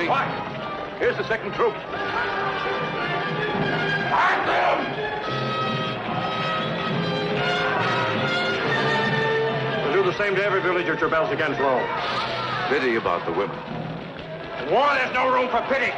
Excellency. What? Here's the second troop. At them! We'll do the same to every village which rebels against Rome. Pity about the women. In war, there's no room for pity.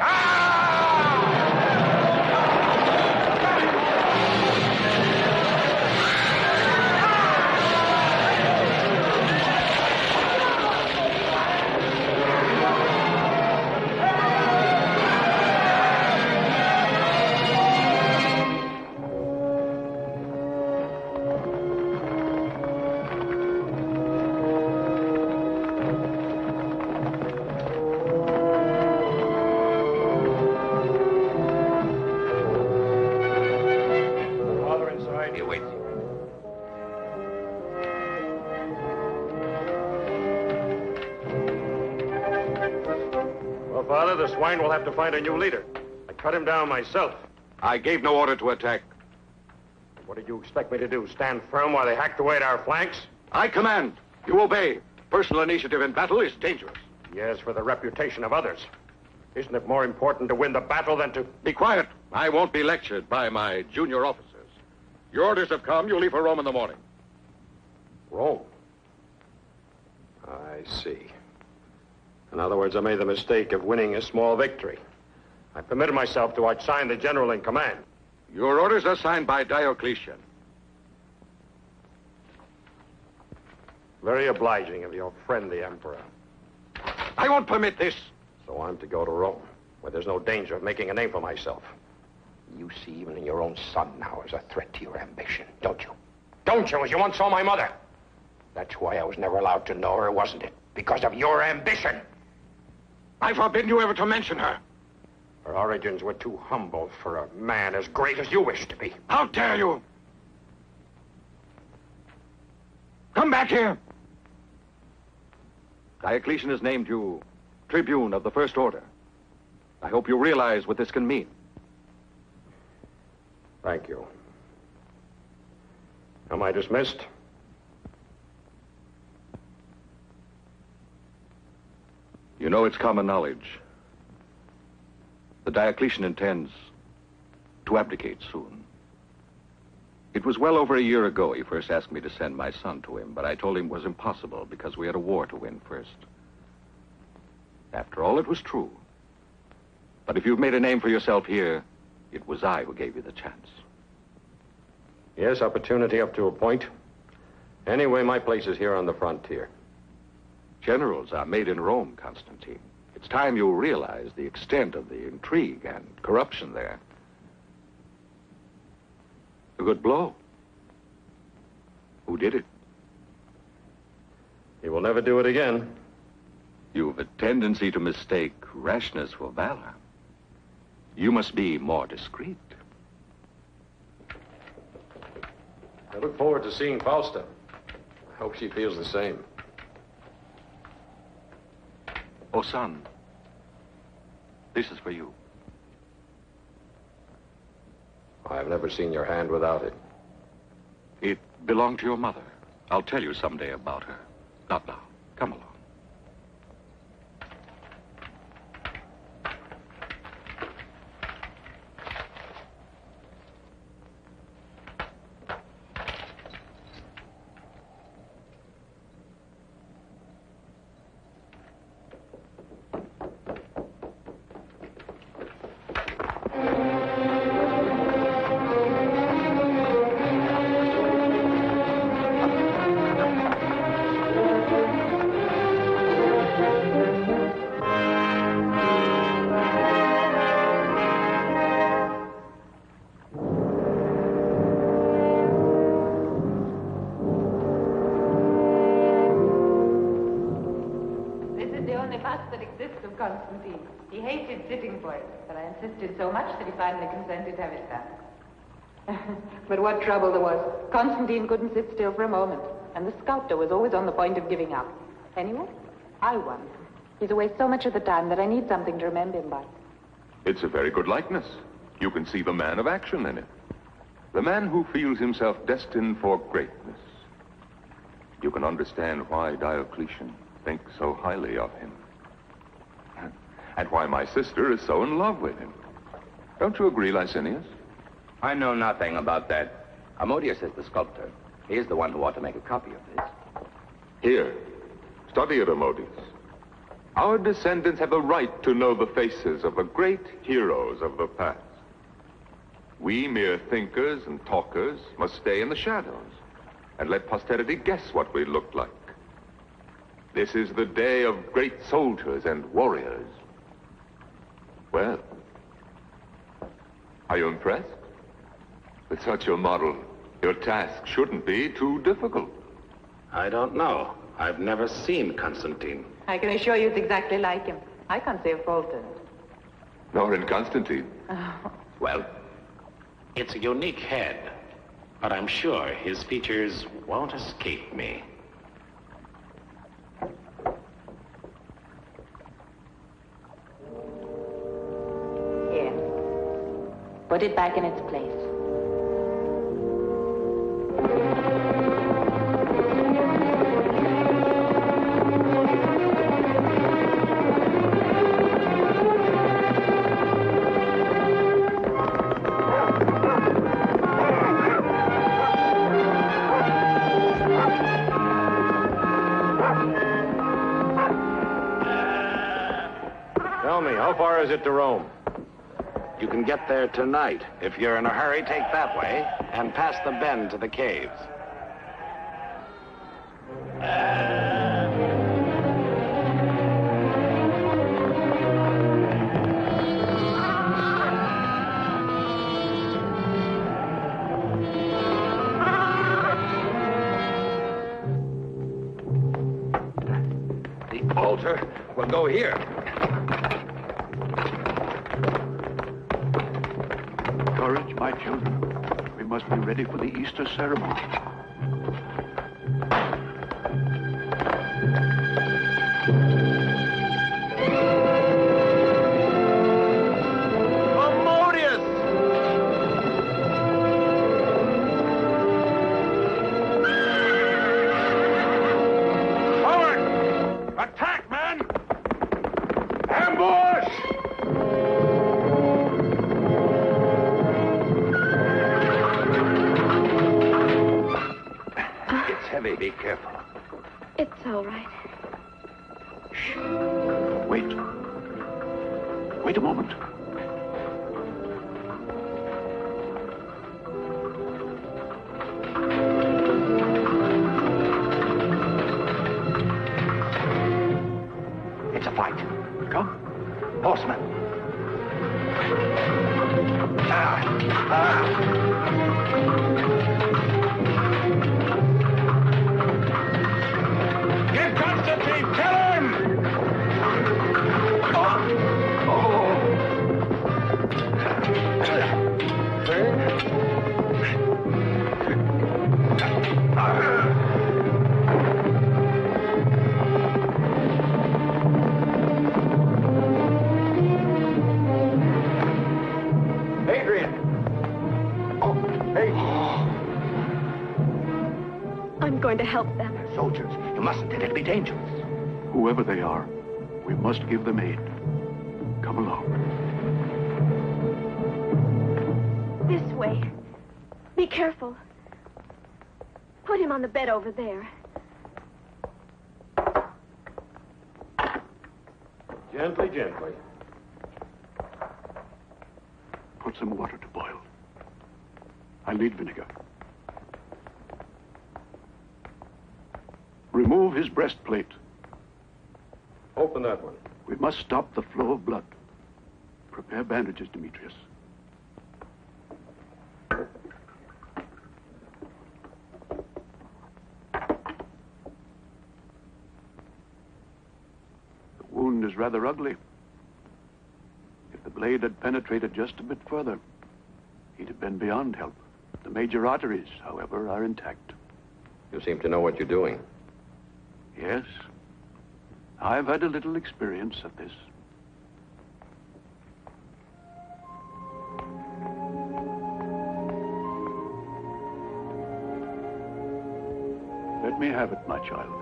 The swine will have to find a new leader. I cut him down myself. I gave no order to attack. What did you expect me to do? Stand firm while they hacked away at our flanks? I command. You obey. Personal initiative in battle is dangerous. Yes, for the reputation of others. Isn't it more important to win the battle than to... Be quiet. I won't be lectured by my junior officers. Your orders have come. You leave for Rome in the morning. Rome? I see. In other words, I made the mistake of winning a small victory. I permitted myself to outshine the general in command. Your orders are signed by Diocletian. Very obliging of your friend, the Emperor. I won't permit this. So I'm to go to Rome, where there's no danger of making a name for myself. You see even in your own son now as a threat to your ambition, don't you? Don't you, as you once saw my mother? That's why I was never allowed to know her, wasn't it? Because of your ambition. I forbid you ever to mention her. Her origins were too humble for a man as great as you wish to be. How dare you? Come back here. Diocletian has named you Tribune of the First Order. I hope you realize what this can mean. Thank you. Am I dismissed? You know, it's common knowledge. The Diocletian intends to abdicate soon. It was well over a year ago he first asked me to send my son to him, but I told him it was impossible because we had a war to win first. After all, it was true. But if you've made a name for yourself here, it was I who gave you the chance. Yes, opportunity up to a point. Anyway, my place is here on the frontier. Generals are made in Rome, Constantine. It's time you realize the extent of the intrigue and corruption there. A good blow. Who did it? He will never do it again. You've a tendency to mistake rashness for valor. You must be more discreet. I look forward to seeing Fausta. I hope she feels the same. Oh, son, this is for you. I've never seen your hand without it. It belonged to your mother. I'll tell you someday about her. Not now. Come along. Constantine. He hated sitting for it, but I insisted so much that he finally consented to have it done. But what trouble there was. Constantine couldn't sit still for a moment, and the sculptor was always on the point of giving up. Anyway, I won. He's away so much of the time that I need something to remember him by. It's a very good likeness. You can see the man of action in it. The man who feels himself destined for greatness. You can understand why Diocletian thinks so highly of him. and why my sister is so in love with him. Don't you agree, Licinius? I know nothing about that. Ammonius is the sculptor. He is the one who ought to make a copy of this. Here, study it, Ammonius. Our descendants have the right to know the faces of the great heroes of the past. We mere thinkers and talkers must stay in the shadows and let posterity guess what we looked like. This is the day of great soldiers and warriors. Well, are you impressed? With such a model, your task shouldn't be too difficult. I don't know. I've never seen Constantine. I can assure you it's exactly like him. I can't see a fault in it. Nor in Constantine. Well, it's a unique head, but I'm sure his features won't escape me. Here. Put it back in its place. Tell me, how far is it to Rome? You can get there tonight. If you're in a hurry, take that way and pass the bend to the caves. The altar will go here. Courage, my children. We must be ready for the Easter ceremony. Attack, men! Ambush! It's heavy. Be careful. It's all right. Shh. Wait. Wait a moment. It's a fight. Come. Horsemen. Get Constantine! Kill him! Adrian! Oh, hey! I'm going to help them. Soldiers, you mustn't. It'll be dangerous. Whoever they are, we must give them aid. Come along. This way. Be careful. Put him on the bed over there. Gently, gently. Put some water to boil. I'll need vinegar. Remove his breastplate. Open that one. We must stop the flow of blood. Prepare bandages, Demetrius. The wound is rather ugly. If the blade had penetrated just a bit further, he'd have been beyond help. The major arteries, however, are intact. You seem to know what you're doing. Yes. I've had a little experience of this. Let me have it, my child.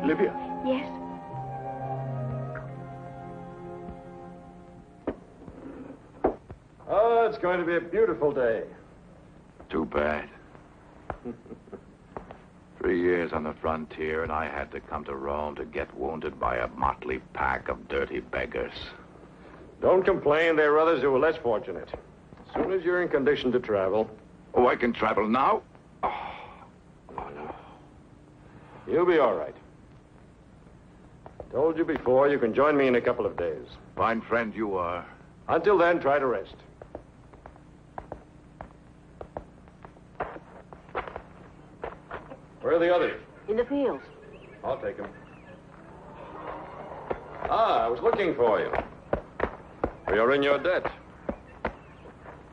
Livia. Yes? going to be a beautiful day. Too bad. 3 years on the frontier, and I had to come to Rome to get wounded by a motley pack of dirty beggars. Don't complain. There are others who are less fortunate. As soon as you're in condition to travel... Oh, I can travel now? Oh, no. You'll be all right. Told you before, you can join me in a couple of days. Fine friend you are. Until then, try to rest. Where are the others? In the fields. I'll take them. Ah, I was looking for you. We are in your debt.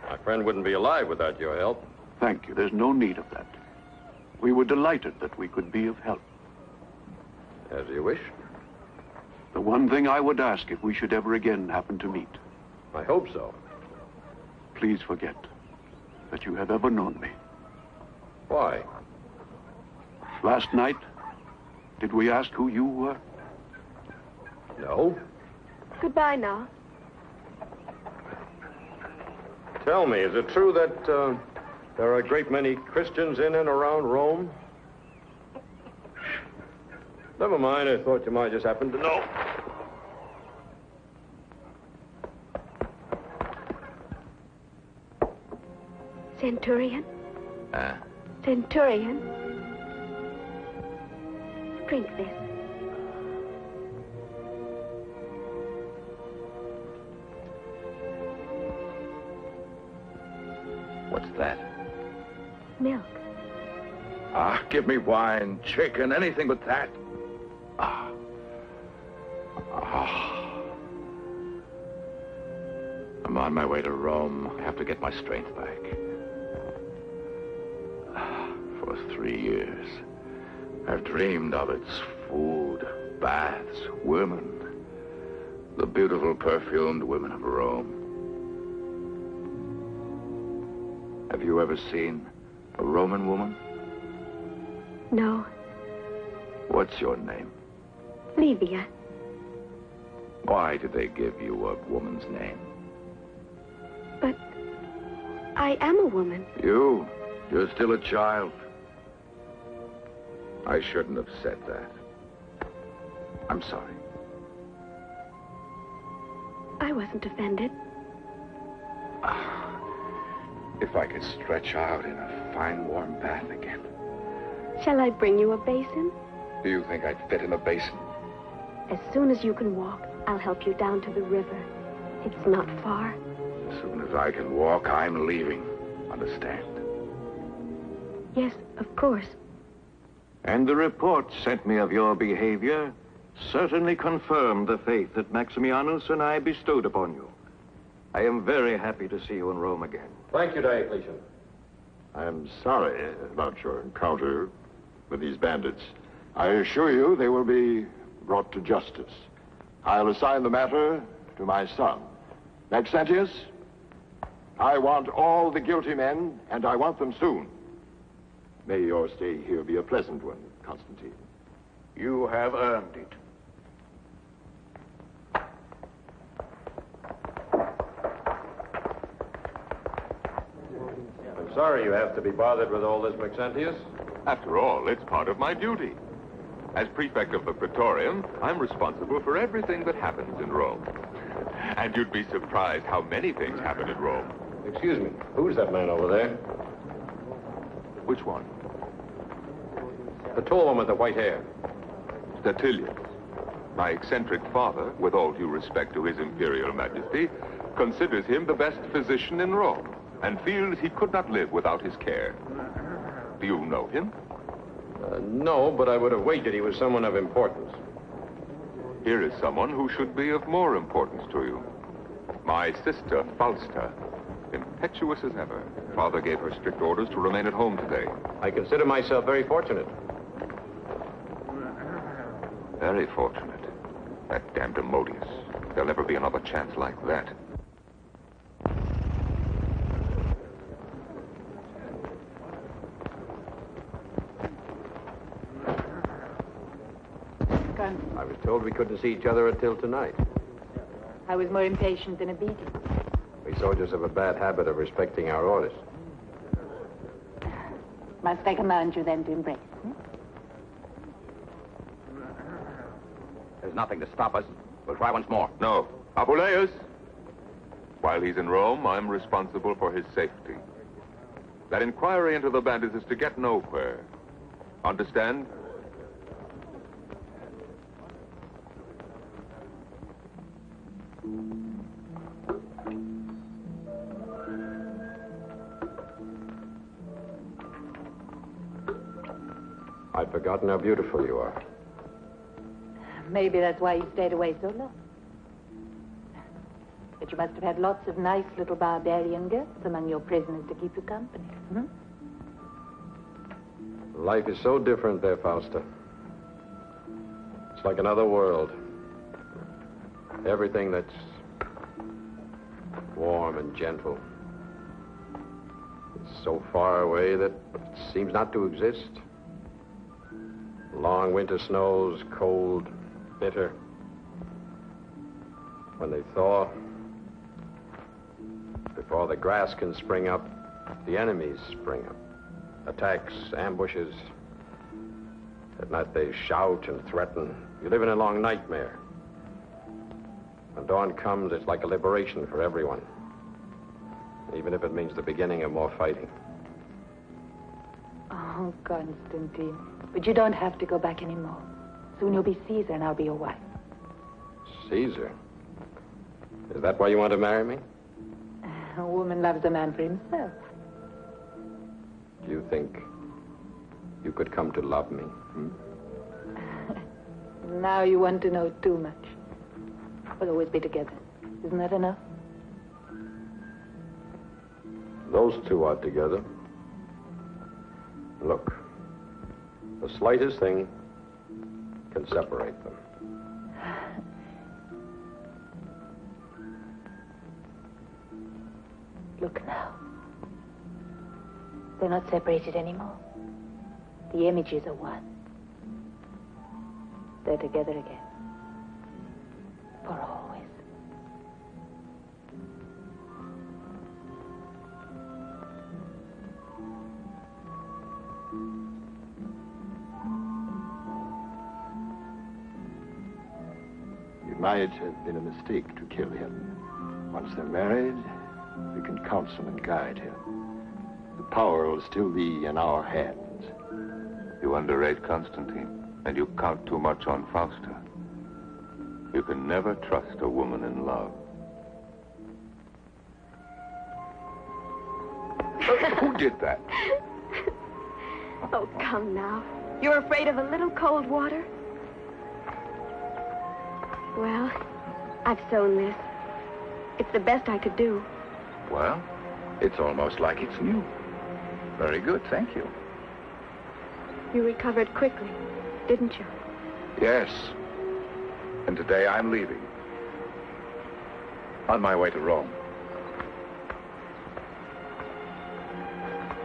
My friend wouldn't be alive without your help. Thank you. There's no need of that. We were delighted that we could be of help. As you wish. The one thing I would ask if we should ever again happen to meet. I hope so. Please forget that you have ever known me. Why? Last night, did we ask who you were? No. Goodbye now. Tell me, is it true that there are a great many Christians in and around Rome? Never mind, I thought you might just happen to know. Centurion? Huh? Centurion? Drink this. What's that? Milk. Ah, give me wine, chicken, anything but that. Ah. Ah. I'm on my way to Rome. I have to get my strength back. For 3 years, I've dreamed of its food, baths, women. The beautiful, perfumed women of Rome. Have you ever seen a Roman woman? No. What's your name? Livia. Why did they give you a woman's name? But I am a woman. You're still a child. I shouldn't have said that. I'm sorry. I wasn't offended. If I could stretch out in a fine, warm bath again. Shall I bring you a basin? Do you think I'd fit in a basin? As soon as you can walk, I'll help you down to the river. It's not far. As soon as I can walk, I'm leaving. Understand? Yes, of course. And the report sent me of your behavior certainly confirmed the faith that Maximianus and I bestowed upon you. I am very happy to see you in Rome again. Thank you, Diocletian. I'm sorry about your encounter with these bandits. I assure you they will be brought to justice. I'll assign the matter to my son. Maxentius, I want all the guilty men, and I want them soon. May your stay here be a pleasant one, Constantine. You have earned it. I'm sorry you have to be bothered with all this, Maxentius. After all, it's part of my duty. As prefect of the Praetorium, I'm responsible for everything that happens in Rome. And you'd be surprised how many things happen in Rome. Excuse me, who's that man over there? Which one? The tall one with the white hair. Statilius. My eccentric father, with all due respect to his imperial majesty, considers him the best physician in Rome and feels he could not live without his care. Do you know him? No, but I would have wagered he was someone of importance. Here is someone who should be of more importance to you. My sister, Fausta. Impetuous as ever. Father gave her strict orders to remain at home today. I consider myself very fortunate. Very fortunate. That damned Demodius. There'll never be another chance like that. I was told we couldn't see each other until tonight. I was more impatient than a beating. We soldiers have a bad habit of respecting our orders. Must I command you then to embrace? There's nothing to stop us. We'll try once more. No. Apuleius! While he's in Rome, I'm responsible for his safety. That inquiry into the bandits is to get nowhere. Understand? I'd forgotten how beautiful you are. Maybe that's why you stayed away so long. But you must have had lots of nice little barbarian girls among your prisoners to keep you company. Hmm? Life is so different there, Fausta. It's like another world. Everything that's warm and gentle. It's so far away that it seems not to exist. Long winter snows, cold, bitter. When they thaw, before the grass can spring up, the enemies spring up. Attacks, ambushes. At night they shout and threaten. You live in a long nightmare. When dawn comes, it's like a liberation for everyone. Even if it means the beginning of more fighting. Oh, Constantine. But you don't have to go back anymore. Soon you'll be Caesar and I'll be your wife. Caesar? Is that why you want to marry me? A woman loves a man for himself. Do you think you could come to love me? Now you want to know too much. We'll always be together. Isn't that enough? Those two are together. Look, the slightest thing can separate them. Look now. They're not separated anymore. The images are one. They're together again. For always. It might have been a mistake to kill him. Once they're married, we can counsel and guide him. The power will still be in our hands. You underrate Constantine, and you count too much on Fausta. You can never trust a woman in love. Who did that? Oh, come now. You're afraid of a little cold water? Well, I've sewn this. It's the best I could do. Well, it's almost like it's new. Very good, thank you. You recovered quickly, didn't you? Yes. And today I'm leaving. On my way to Rome.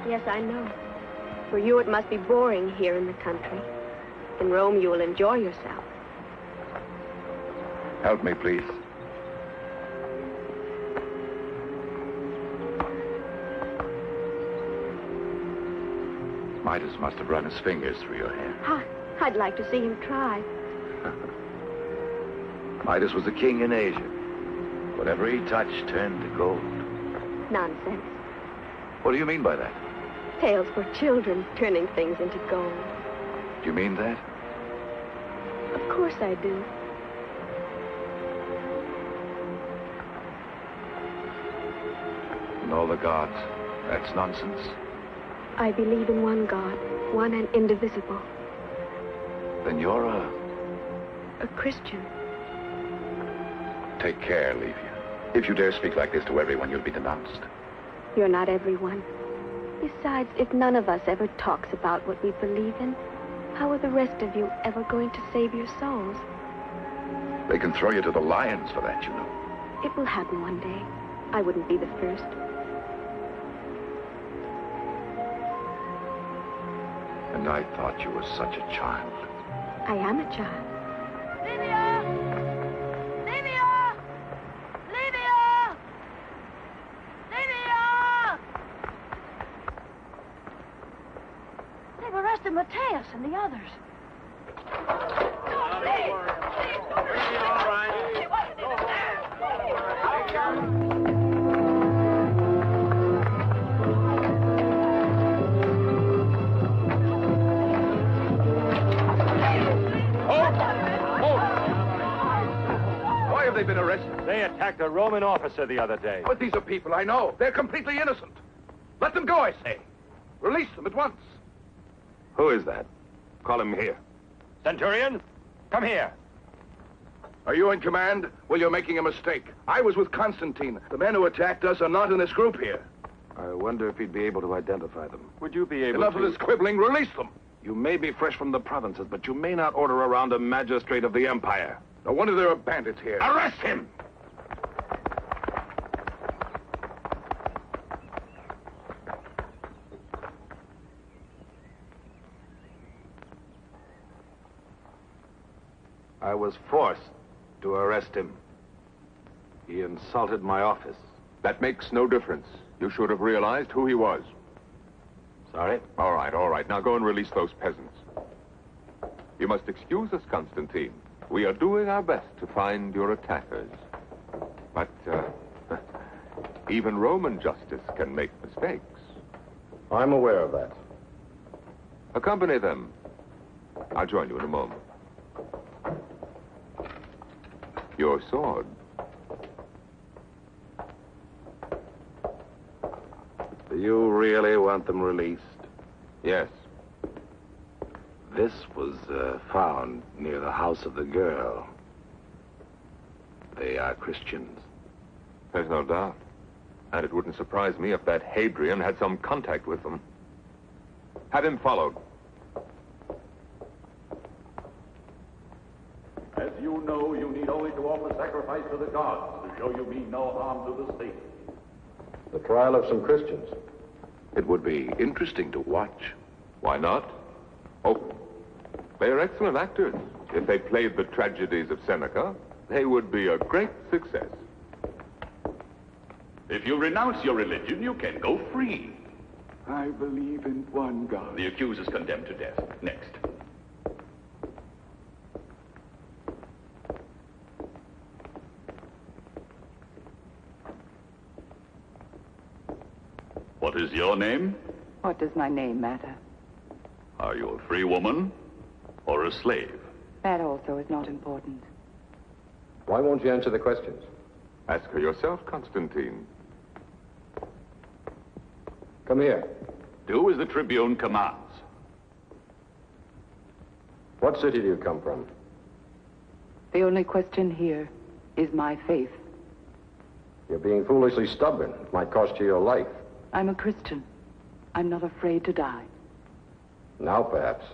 Yes, I know. For you, it must be boring here in the country. In Rome, you will enjoy yourself. Help me, please. Midas must have run his fingers through your hair. I'd like to see him try. Midas was a king in Asia. Whatever he touched turned to gold. Nonsense. What do you mean by that? Tales for children, turning things into gold. Do you mean that? Of course I do. And all the gods, that's nonsense. I believe in one God, one and indivisible. Then you're a Christian. Take care, Livia. If you dare speak like this to everyone, you'll be denounced. You're not everyone. Besides, if none of us ever talks about what we believe in, how are the rest of you ever going to save your souls? They can throw you to the lions for that, you know. It will happen one day. I wouldn't be the first. And I thought you were such a child. I am a child. Livia! Livia! Livia! and the others. Why have they been arrested? They attacked a Roman officer the other day. But these are people I know. They're completely innocent. Let them go, I say. Release them at once. Who is that? Call him here. Centurion, come here. Are you in command? Well, you're making a mistake. I was with Constantine. The men who attacked us are not in this group here. I wonder if he'd be able to identify them. Would you be able Enough to... of this quibbling. Release them. You may be fresh from the provinces, but you may not order around a magistrate of the empire. No wonder there are bandits here. Arrest him! I was forced to arrest him. He insulted my office. That makes no difference. You should have realized who he was. Sorry? All right. Now go and release those peasants. You must excuse us, Constantine. We are doing our best to find your attackers. But, even Roman justice can make mistakes. I'm aware of that. Accompany them. I'll join you in a moment. Your sword. Do you really want them released? Yes. This was found near the house of the girl. They are Christians. There's no doubt. And it wouldn't surprise me if that Hadrian had some contact with them. Have him followed. As you know, you need only to offer sacrifice to the gods to show you mean no harm to the state. The trial of some Christians. It would be interesting to watch. Why not? Oh, they are excellent actors. If they played the tragedies of Seneca, they would be a great success. If you renounce your religion, you can go free. I believe in one God. The accused is condemned to death. Next. What is your name? What does my name matter? Are you a free woman or a slave? That also is not important. Why won't you answer the questions? Ask her yourself, Constantine. Come here. Do as the Tribune commands. What city do you come from? The only question here is my faith. You're being foolishly stubborn. It might cost you your life. I'm a Christian. I'm not afraid to die. Now, perhaps.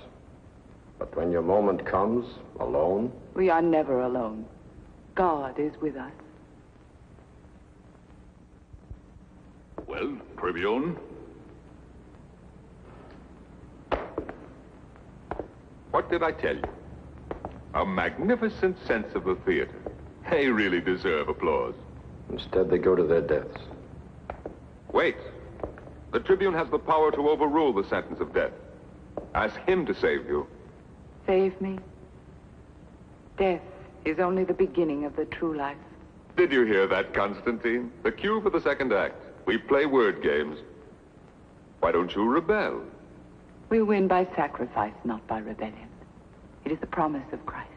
But when your moment comes, alone... We are never alone. God is with us. Well, Tribune? What did I tell you? A magnificent sense of the theater. They really deserve applause. Instead, they go to their deaths. Wait. The Tribune has the power to overrule the sentence of death. Ask him to save you. Save me? Death is only the beginning of the true life. Did you hear that, Constantine? The cue for the second act. We play word games. Why don't you rebel? We win by sacrifice, not by rebellion. It is the promise of Christ.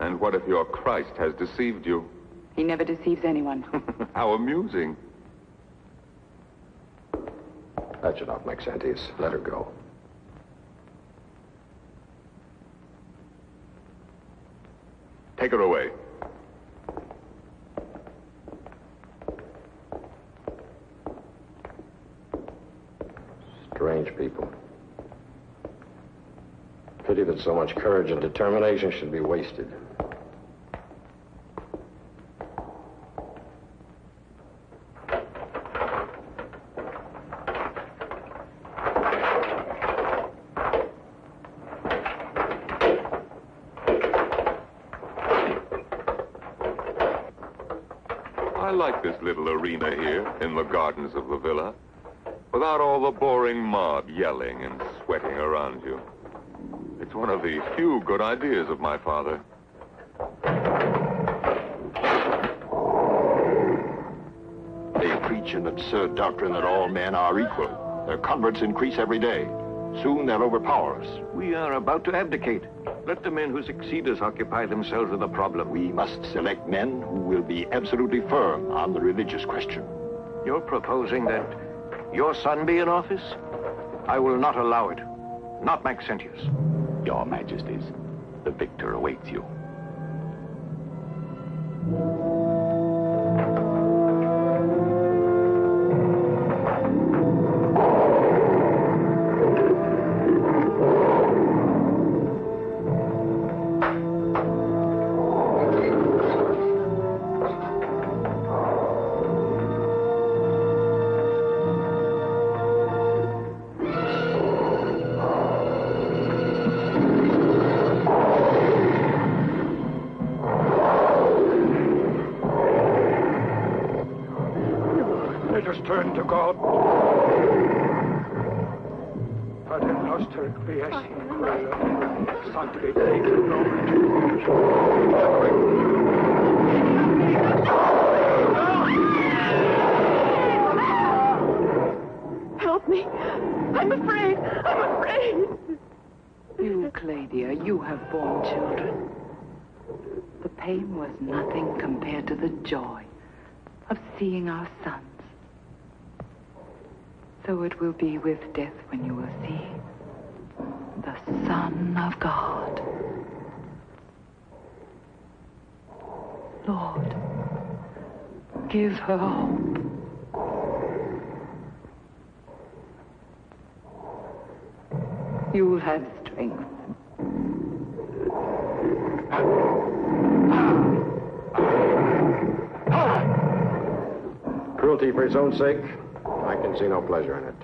And what if your Christ has deceived you? He never deceives anyone. How amusing. That's enough, Maxentius. Let her go. Take her away. Strange people. Pity that so much courage and determination should be wasted. I like this little arena here in the gardens of the villa, without all the boring mob yelling and sweating around you. It's one of the few good ideas of my father. They preach an absurd doctrine that all men are equal. Their converts increase every day. Soon they'll overpower us. We are about to abdicate. Let the men who succeed us occupy themselves with the problem. We must select men who will be absolutely firm on the religious question. You're proposing that your son be in office? I will not allow it. Not Maxentius. Your Majesties, the victor awaits you. Turn to God. Pater noster qui es in cielo, sanctificetur nomen Tuum. Help me. I'm afraid. I'm afraid. You, Claudia, you have borne children. The pain was nothing compared to the joy of seeing our sons. So it will be with death when you will see the Son of God. Lord, give her hope. You'll have strength. Cruelty for its own sake? I can see no pleasure in it.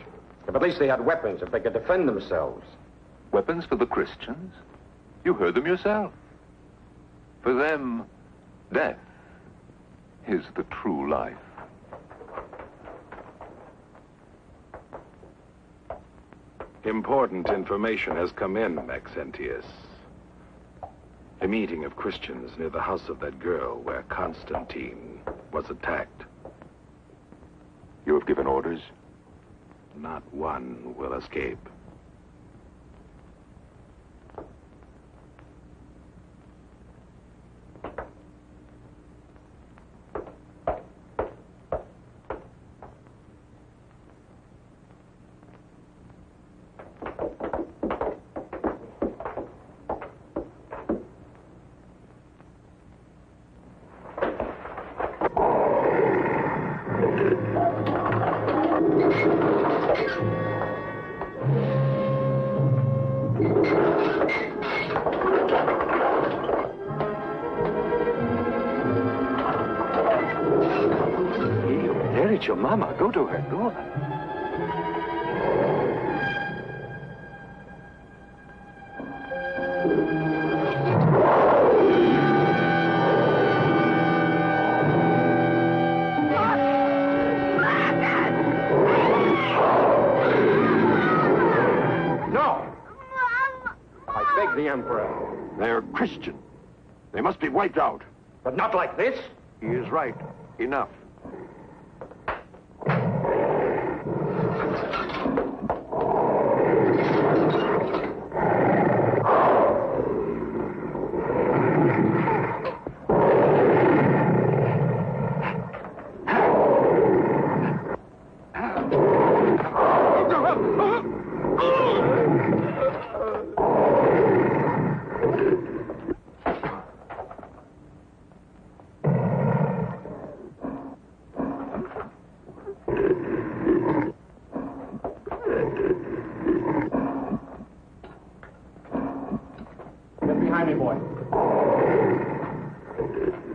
If at least they had weapons, if they could defend themselves. Weapons for the Christians? You heard them yourself. For them, death is the true life. Important information has come in, Maxentius. A meeting of Christians near the house of that girl where Constantine was attacked. You have given orders? Not one will escape. There is your mama. Go to her. Go. No! I beg the Emperor. They're Christian. They must be wiped out. But not like this. He is right. Enough.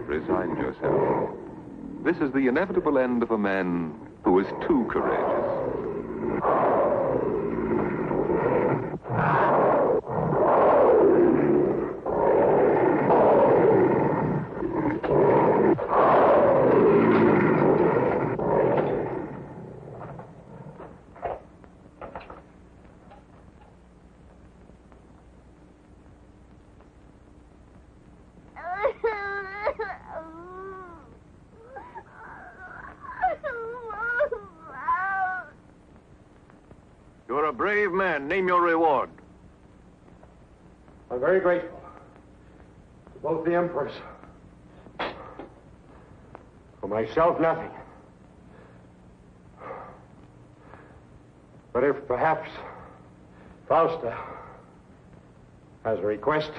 Resign yourself. This is the inevitable end of a man who is too courageous. Name your reward. I'm very grateful to both the emperors. For myself, nothing. But if perhaps Fausta has a request.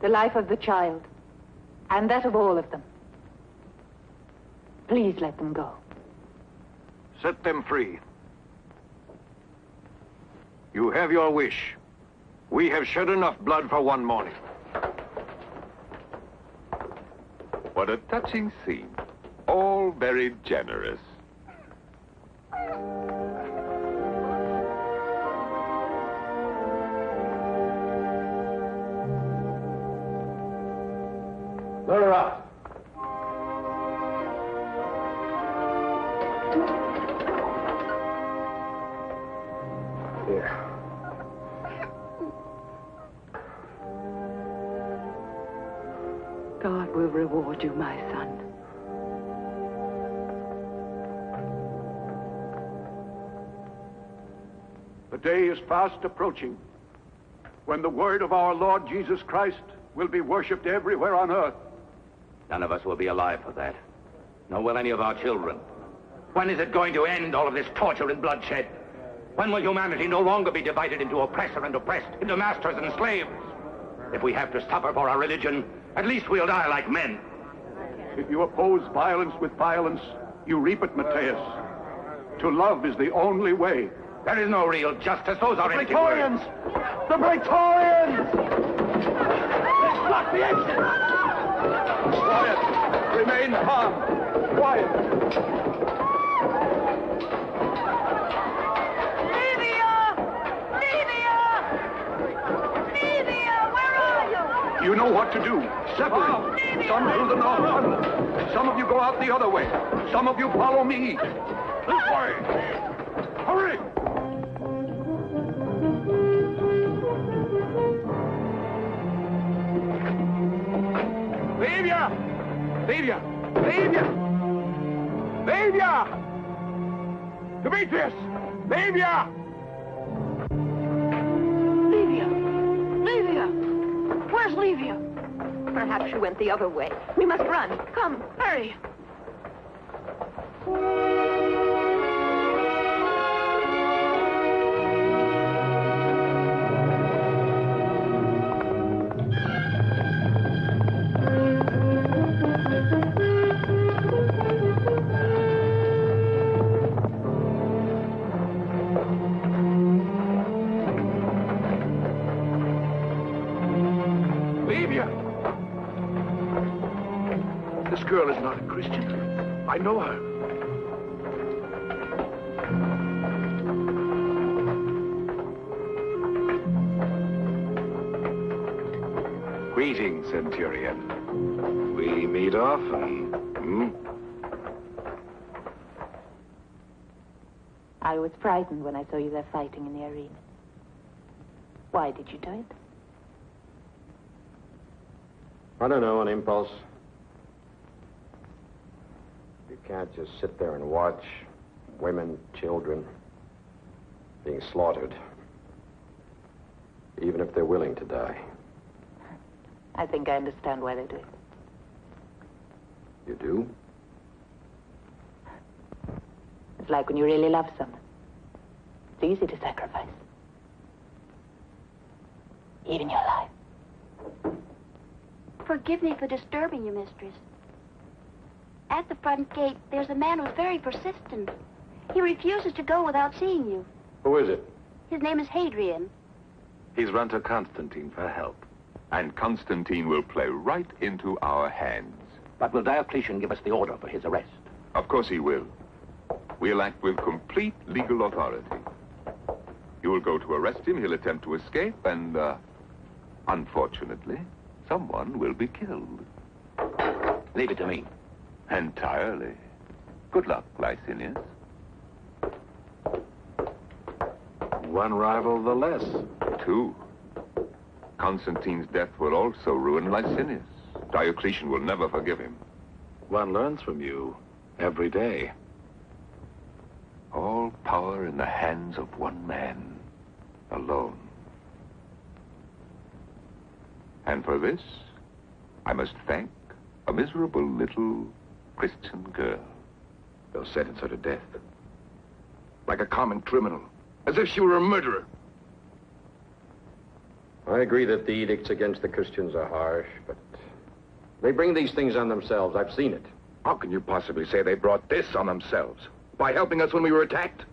The life of the child, and that of all of them. Please let them go. Set them free. You have your wish. We have shed enough blood for one morning. What a touching scene. All very generous. Let her out. Here. God will reward you, my son. The day is fast approaching when the word of our Lord Jesus Christ will be worshipped everywhere on earth. None of us will be alive for that. Nor will any of our children. When is it going to end, all of this torture and bloodshed? When will humanity no longer be divided into oppressor and oppressed, into masters and slaves? If we have to suffer for our religion, at least we'll die like men. If you oppose violence with violence, you reap it, Matthias. To love is the only way. There is no real justice. Those are empty Praetorians! words. The Praetorians! Block the exit! Quiet! Remain calm! Quiet! You know what to do. Separate. Some through the north tunnel. Some of you go out the other way. Some of you follow me. This way. Hurry! Livia! Livia! Livia! Livia! Demetrius! Livia! Where's Livia? Perhaps she went the other way. We must run. Come, hurry. This girl is not a Christian. I know her. Greetings, Centurion. We meet often, I was frightened when I saw you there fighting in the arena. Why did you do it? I don't know, an impulse. You can't just sit there and watch women, children being slaughtered, even if they're willing to die. I think I understand why they do it. You do? It's like when you really love someone. It's easy to sacrifice. Even your life. Forgive me for disturbing you, mistress. At the front gate, there's a man who's very persistent. He refuses to go without seeing you. Who is it? His name is Hadrian. He's run to Constantine for help. And Constantine will play right into our hands. But will Diocletian give us the order for his arrest? Of course he will. We'll act with complete legal authority. You will go to arrest him, he'll attempt to escape, and, unfortunately, someone will be killed. Leave it to me. Entirely. Good luck, Licinius. One rival the less. Two. Constantine's death will also ruin Licinius. Diocletian will never forgive him. One learns from you every day. All power in the hands of one man, alone. And for this, I must thank a miserable little Christian girl. They'll sentence her to death. Like a common criminal. As if she were a murderer. I agree that the edicts against the Christians are harsh, but they bring these things on themselves. I've seen it. How can you possibly say they brought this on themselves? By helping us when we were attacked?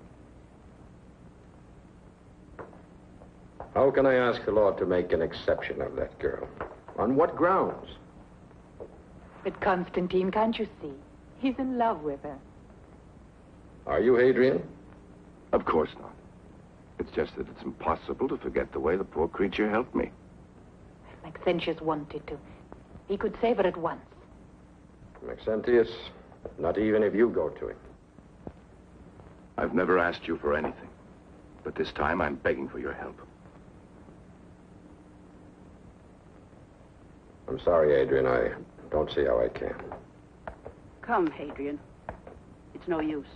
How can I ask the Lord to make an exception of that girl? On what grounds? But Constantine, can't you see? He's in love with her. Are you, Hadrian? Of course not. It's just that it's impossible to forget the way the poor creature helped me. Maxentius wanted to. He could save her at once. Maxentius, not even if you go to him. I've never asked you for anything, but this time I'm begging for your help. I'm sorry, Hadrian. I don't see how I can. Come, Hadrian. It's no use.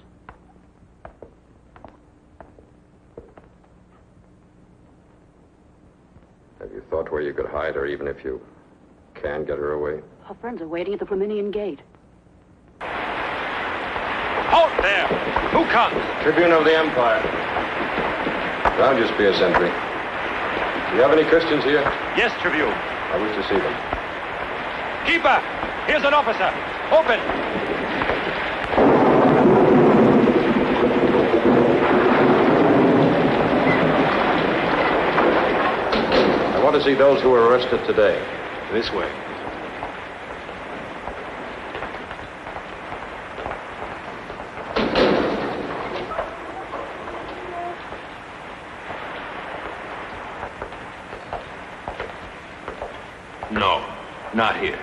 Have you thought where you could hide her, even if you can get her away? Our friends are waiting at the Flaminian Gate. Halt there! Who comes? Tribune of the Empire. Round you, spear sentry. Do you have any Christians here? Yes, Tribune. I wish to see them. Keeper! Here's an officer. Open! I want to see those who were arrested today. This way. No, not here.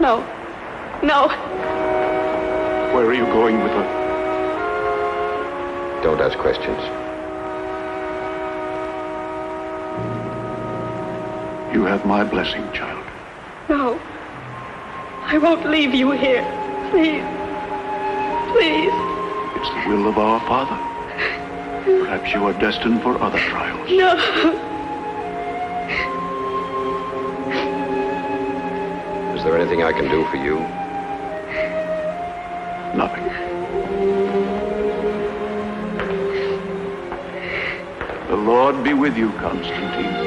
No. No. Where are you going with her? Don't ask questions. You have my blessing, child. No. I won't leave you here. Please. Please. It's the will of our Father. Perhaps you are destined for other trials. No. Is there anything I can do for you? Nothing. The Lord be with you, Constantine.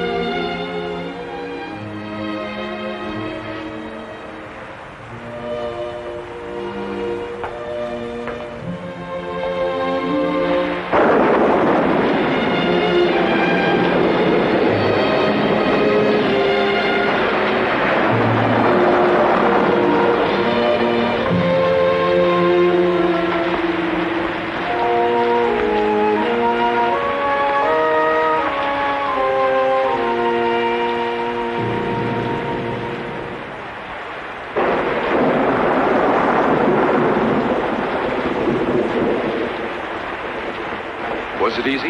Was it easy?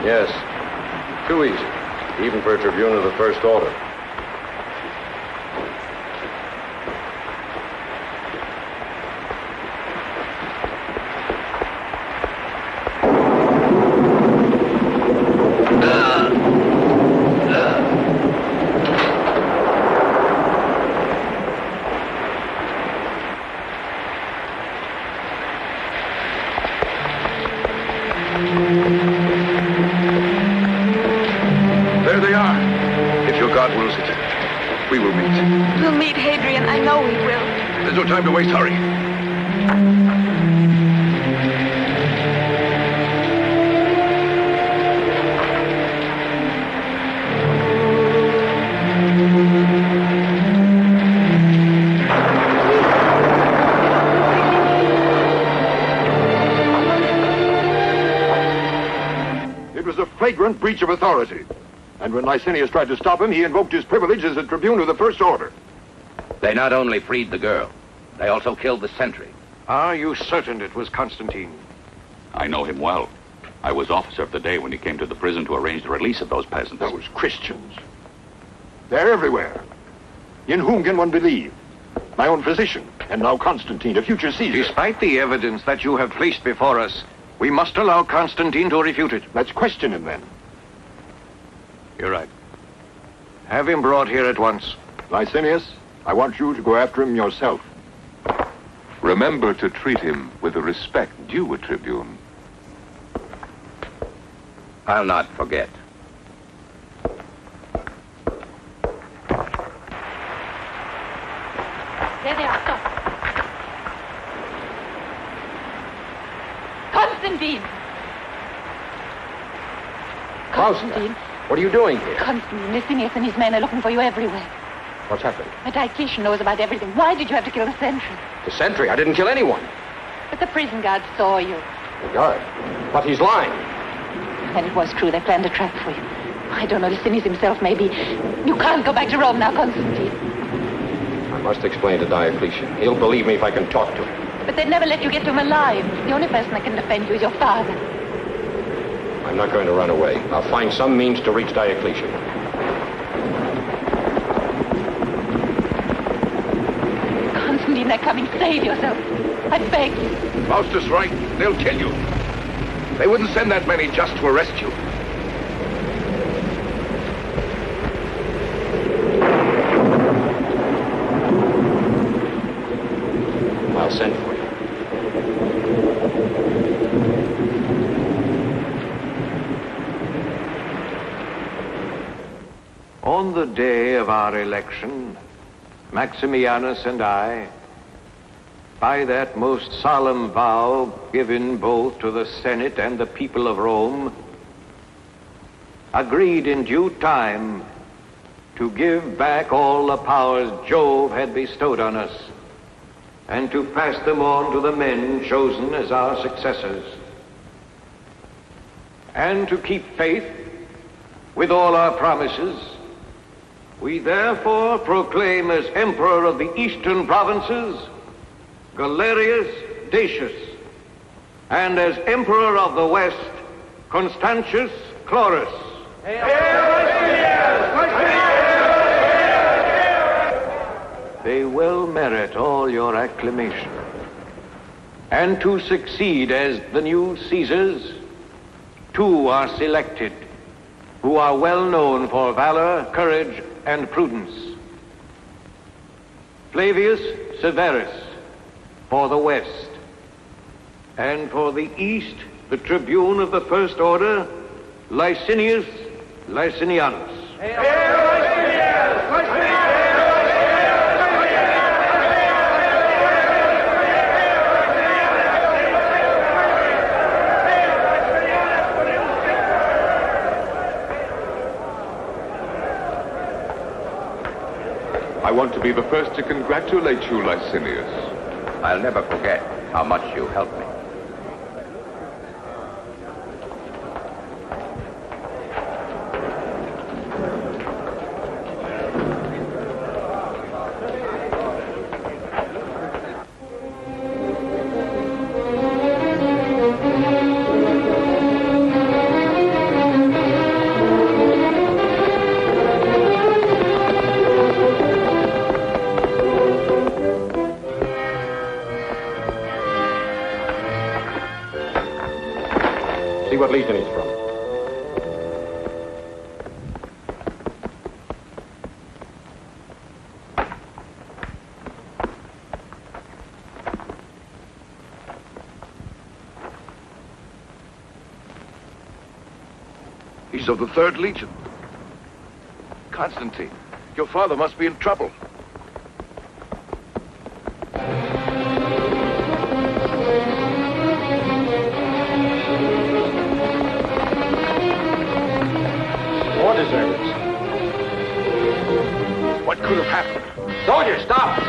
Yes. Too easy. Even for a tribune of the first order. There they are. If your God wills it, we will meet. We'll meet, Hadrian. I know we will. There's no time to waste. Hurry. flagrant breach of authority. And when Licinius tried to stop him, he invoked his privilege as a tribune of the First Order. They not only freed the girl, they also killed the sentry. Are you certain it was Constantine? I know him well. I was officer of the day when he came to the prison to arrange the release of those peasants. Those Christians. They're everywhere. In whom can one believe? My own physician, and now Constantine, a future Caesar. Despite the evidence that you have placed before us, we must allow Constantine to refute it. Let's question him then. You're right. Have him brought here at once. Licinius, I want you to go after him yourself. Remember to treat him with the respect due a tribune. I'll not forget. There they are, stop. Constantine! Constantine! What are you doing here? Constantine, Licinius and his men are looking for you everywhere. What's happened? The Diocletian knows about everything. Why did you have to kill the sentry? The sentry? I didn't kill anyone. But the prison guard saw you. The guard? But he's lying. Then it was true. They planned a trap for you. I don't know, Licinius himself, maybe. You can't go back to Rome now, Constantine. I must explain to Diocletian. He'll believe me if I can talk to him. But they'd never let you get to him alive. The only person that can defend you is your father. I'm not going to run away. I'll find some means to reach Diocletian. Constantine, they're coming. Save yourself. I beg you. Faustus right. They'll kill you. They wouldn't send that many just to arrest you. I'll send for you. On the day of our election, Maximianus and I, by that most solemn vow given both to the Senate and the people of Rome, agreed in due time to give back all the powers Jove had bestowed on us and to pass them on to the men chosen as our successors, and to keep faith with all our promises. We therefore proclaim as Emperor of the Eastern Provinces Galerius Decius, and as Emperor of the West Constantius Chlorus. They will merit all your acclamation. And to succeed as the new Caesars, two are selected, who are well known for valor, courage, and prudence. Flavius Severus for the West, and for the East, the tribune of the First Order, Licinius Licinianus. I want to be the first to congratulate you, Licinius. I'll never forget how much you helped me. See what legion he's from. He's of the 3rd Legion. Constantine, your father must be in trouble. War deserters. What could have happened? Soldiers, stop!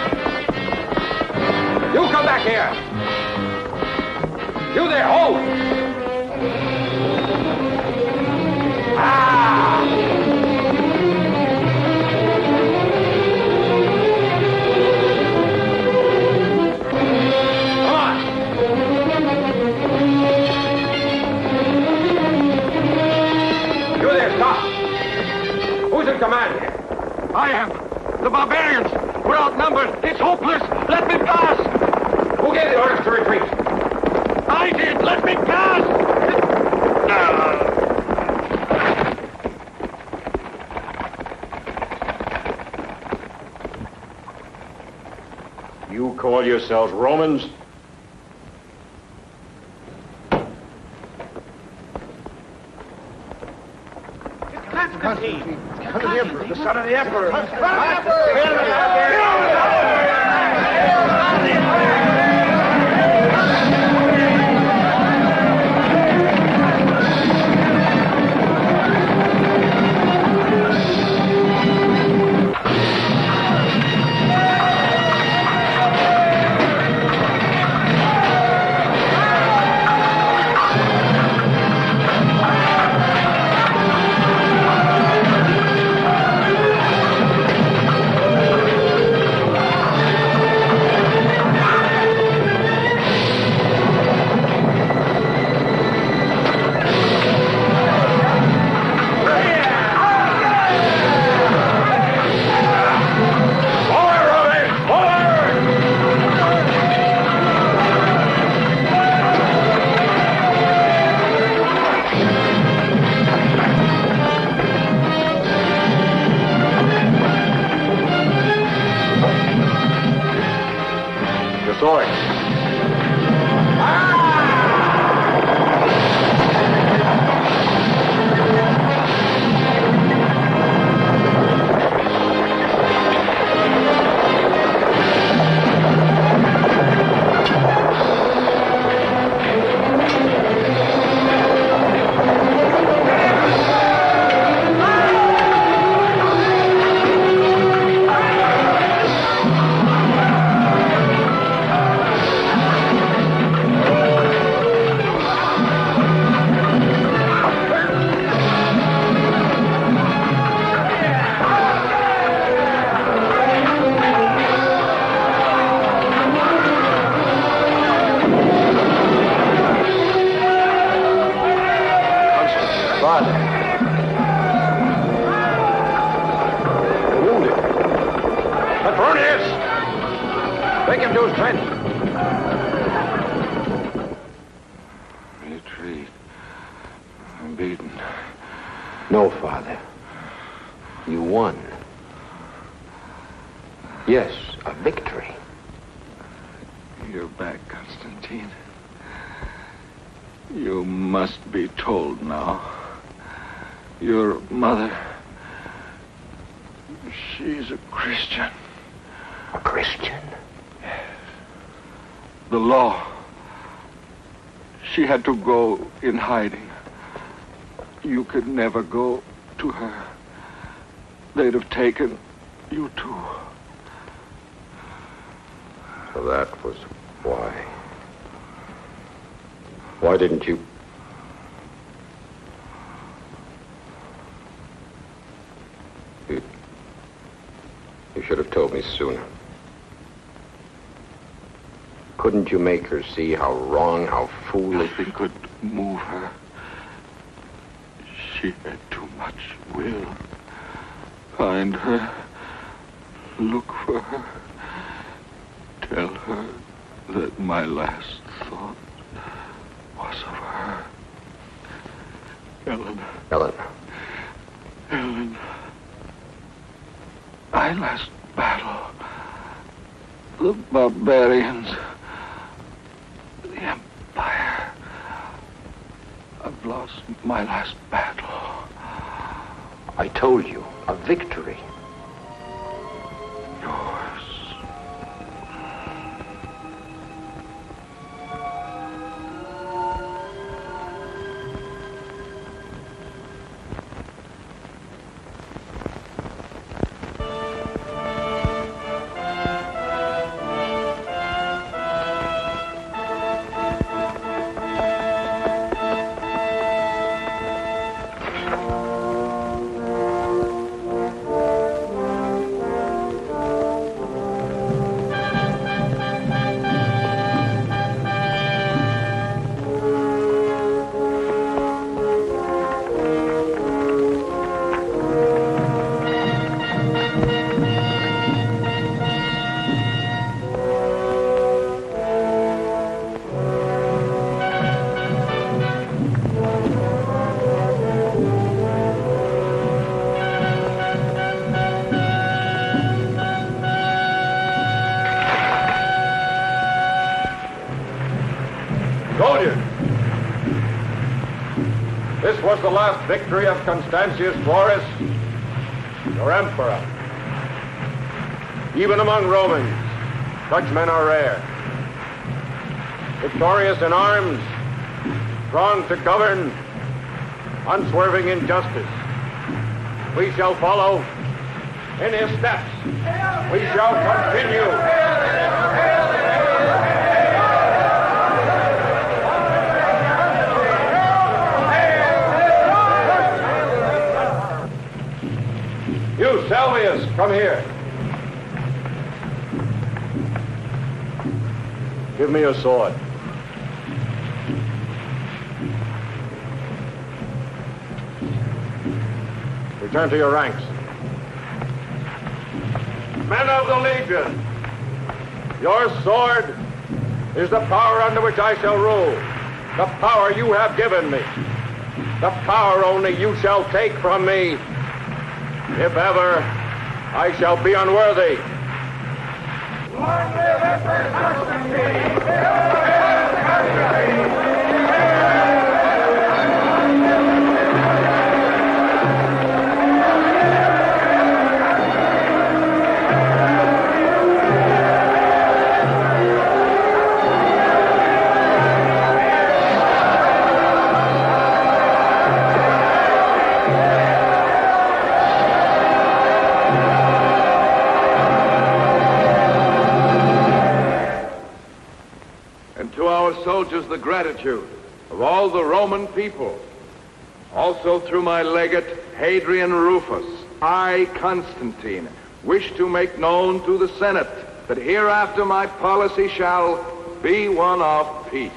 You come back here! You there, hold! gave the orders to retreat? I did! Let me pass! You call yourselves Romans? Constantine! The Emperor, the son of the Emperor! Retreat. I'm beaten. No, Father. You won. Yes, a victory. You're back, Constantine. You must be told now. Your mother, she's a Christian. A Christian? Yes. The law. She had to go in hiding. You could never go to her. They'd have taken you too. So that was why. Why didn't you? You should have told me sooner. Couldn't you make her see how wrong, how foolish? Nothing could move her. She had too much will. Find her. Look for her. Tell her that my last thought was of her. Ellen. Ellen. Ellen. My last battle. The barbarians. The Empire. I've lost my last battle. I told you, a victory. Yours. This was the last victory of Constantius Florus, your emperor. Even among Romans, such men are rare. Victorious in arms, strong to govern, unswerving in justice. We shall follow in his steps. We shall continue. You, Salvius, come here. Give me your sword. Return to your ranks. Men of the Legion, your sword is the power under which I shall rule. The power you have given me. The power only you shall take from me, if ever I shall be unworthy. Long live Emperor Constantine! Soldiers the gratitude of all the Roman people. Also through my legate, Hadrian Rufus, I, Constantine, wish to make known to the Senate that hereafter my policy shall be one of peace.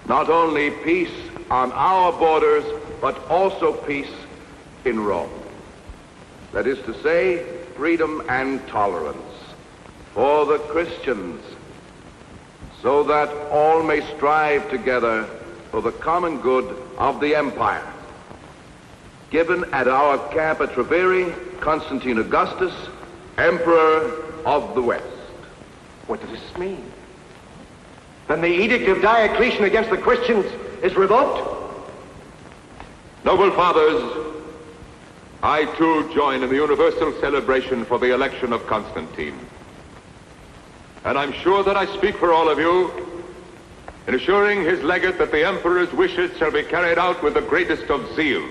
Not only peace on our borders, but also peace in Rome. That is to say, freedom and tolerance for the Christians, so that all may strive together for the common good of the empire. Given at our camp at Treviri, Constantine Augustus, Emperor of the West. What does this mean? Then the edict of Diocletian against the Christians is revoked? Noble fathers, I too join in the universal celebration for the election of Constantine. And I'm sure that I speak for all of you in assuring his legate that the emperor's wishes shall be carried out with the greatest of zeal,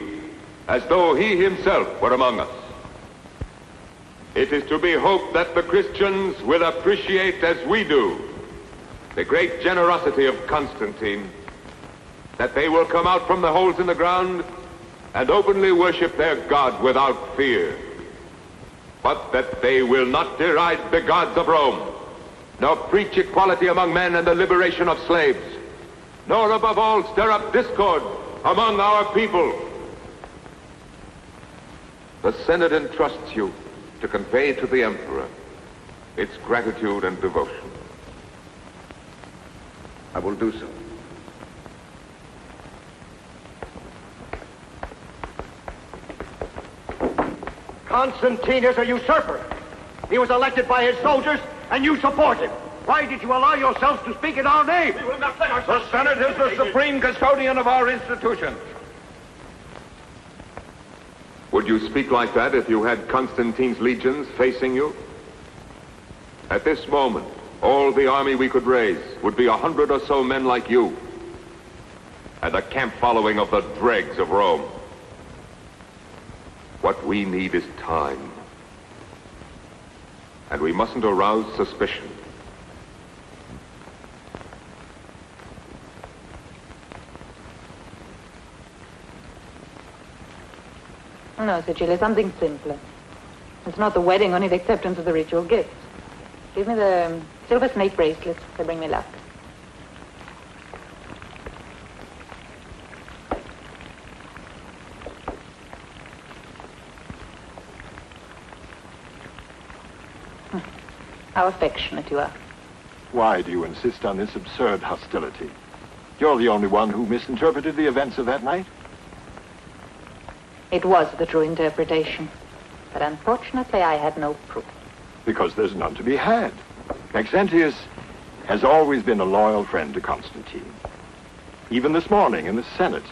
as though he himself were among us. It is to be hoped that the Christians will appreciate as we do the great generosity of Constantine, that they will come out from the holes in the ground and openly worship their God without fear, but that they will not deride the gods of Rome, nor preach equality among men and the liberation of slaves, nor above all stir up discord among our people. The Senate entrusts you to convey to the Emperor its gratitude and devotion. I will do so. Constantine is a usurper. He was elected by his soldiers, and you support him. Why did you allow yourselves to speak in our name? We will not let ourselves... The Senate is the supreme custodian of our institutions. Would you speak like that if you had Constantine's legions facing you? At this moment, all the army we could raise would be 100 or so men like you, and a camp following of the dregs of Rome. What we need is time. And we mustn't arouse suspicion. No, Cecilia, something simpler. It's not the wedding, only the acceptance of the ritual gifts. Give me the silver snake bracelets. They bring me luck. How affectionate you are. Why do you insist on this absurd hostility? You're the only one who misinterpreted the events of that night. It was the true interpretation. But unfortunately, I had no proof. Because there's none to be had. Maxentius has always been a loyal friend to Constantine. Even this morning in the Senate.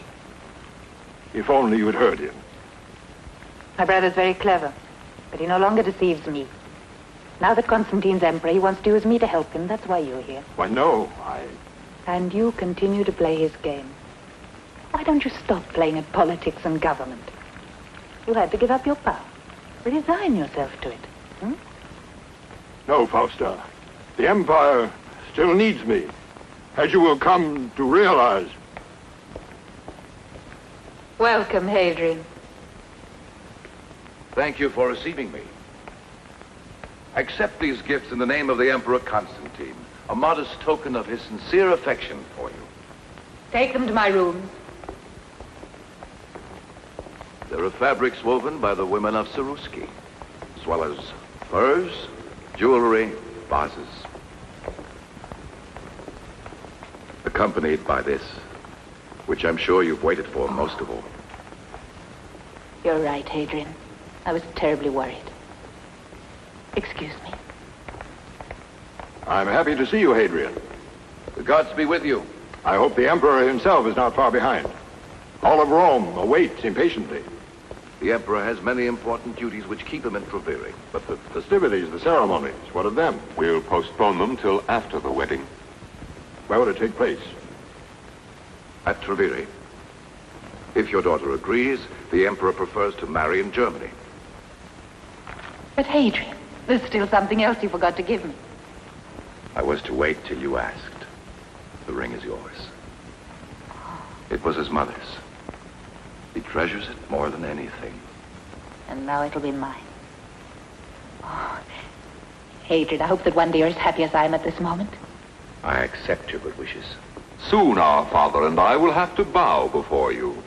If only you had heard him. My brother's very clever, but he no longer deceives me. Now that Constantine's emperor, he wants to use me to help him. That's why you're here. Why, no, And you continue to play his game. Why don't you stop playing at politics and government? You had to give up your power. Resign yourself to it. No, Fausta. The Empire still needs me, as you will come to realize. Welcome, Hadrian. Thank you for receiving me. Accept these gifts in the name of the Emperor Constantine, a modest token of his sincere affection for you. Take them to my room. There are fabrics woven by the women of Saruski, as well as furs, jewelry, vases. Accompanied by this, which I'm sure you've waited for most of all. You're right, Hadrian. I was terribly worried. Excuse me. I'm happy to see you, Hadrian. The gods be with you. I hope the Emperor himself is not far behind. All of Rome awaits impatiently. The Emperor has many important duties which keep him in Treviri. But the festivities, the ceremonies, what of them? We'll postpone them till after the wedding. Where would it take place? At Treviri. If your daughter agrees, the Emperor prefers to marry in Germany. But Hadrian, there's still something else you forgot to give me. I was to wait till you asked. The ring is yours. It was his mother's. He treasures it more than anything. And now it'll be mine. Oh, Hadrian, I hope that one day you're as happy as I am at this moment. I accept your good wishes. Soon our father and I will have to bow before you.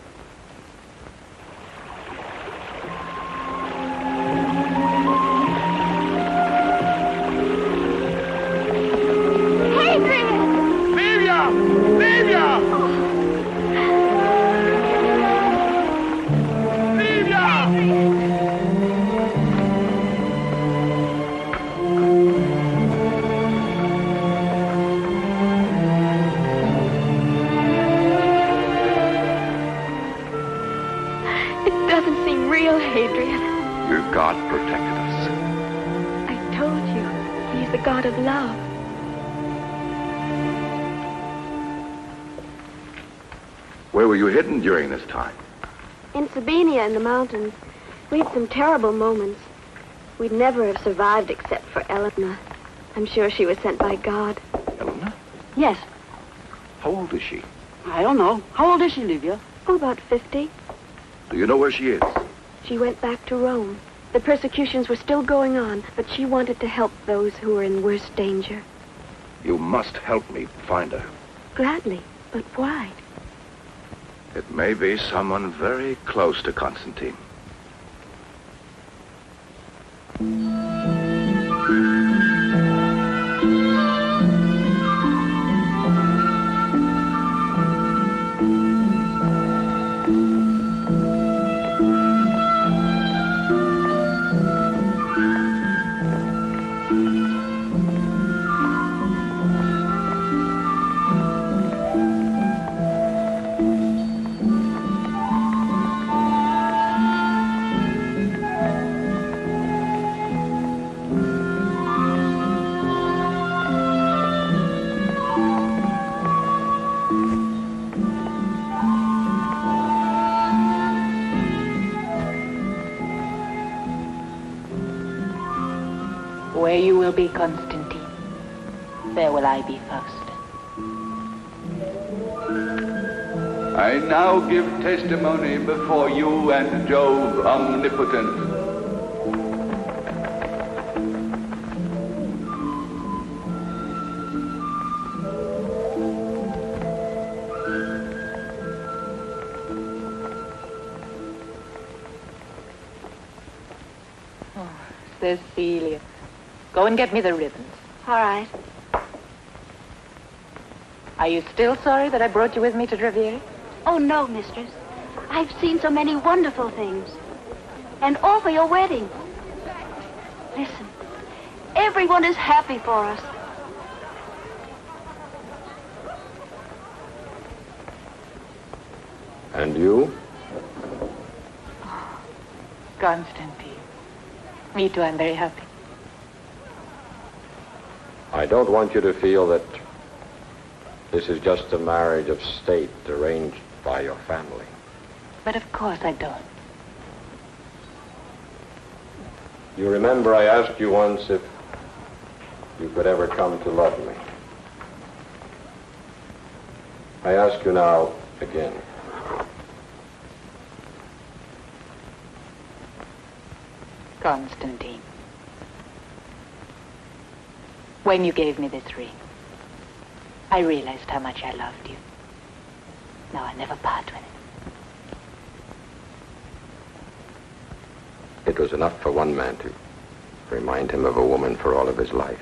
God protected us. I told you, he's the God of love. Where were you hidden during this time? In Sabina in the mountains. We had some terrible moments. We'd never have survived except for Eleanor. I'm sure she was sent by God. Eleanor? Yes. How old is she? I don't know. How old is she, Livia? Oh, about 50. Do you know where she is? She went back to Rome. The persecutions were still going on, but she wanted to help those who were in worse danger. You must help me find her. Gladly, but why? It may be someone very close to Constantine. Where you will be, Constantine, there will I be, Fausta. I now give testimony before you and Jove omnipotent. Cecilia. Go and get me the ribbons. All right. Are you still sorry that I brought you with me to Treviri? Oh, no, mistress. I've seen so many wonderful things. And all for your wedding. Listen. Everyone is happy for us. And you? Constantine. Me too, I'm very happy. I don't want you to feel that this is just a marriage of state arranged by your family. But of course I don't. You remember I asked you once if you could ever come to love me. I ask you now again. Constantine, when you gave me this ring, I realized how much I loved you. Now I'll never part with it. It was enough for one man to remind him of a woman for all of his life.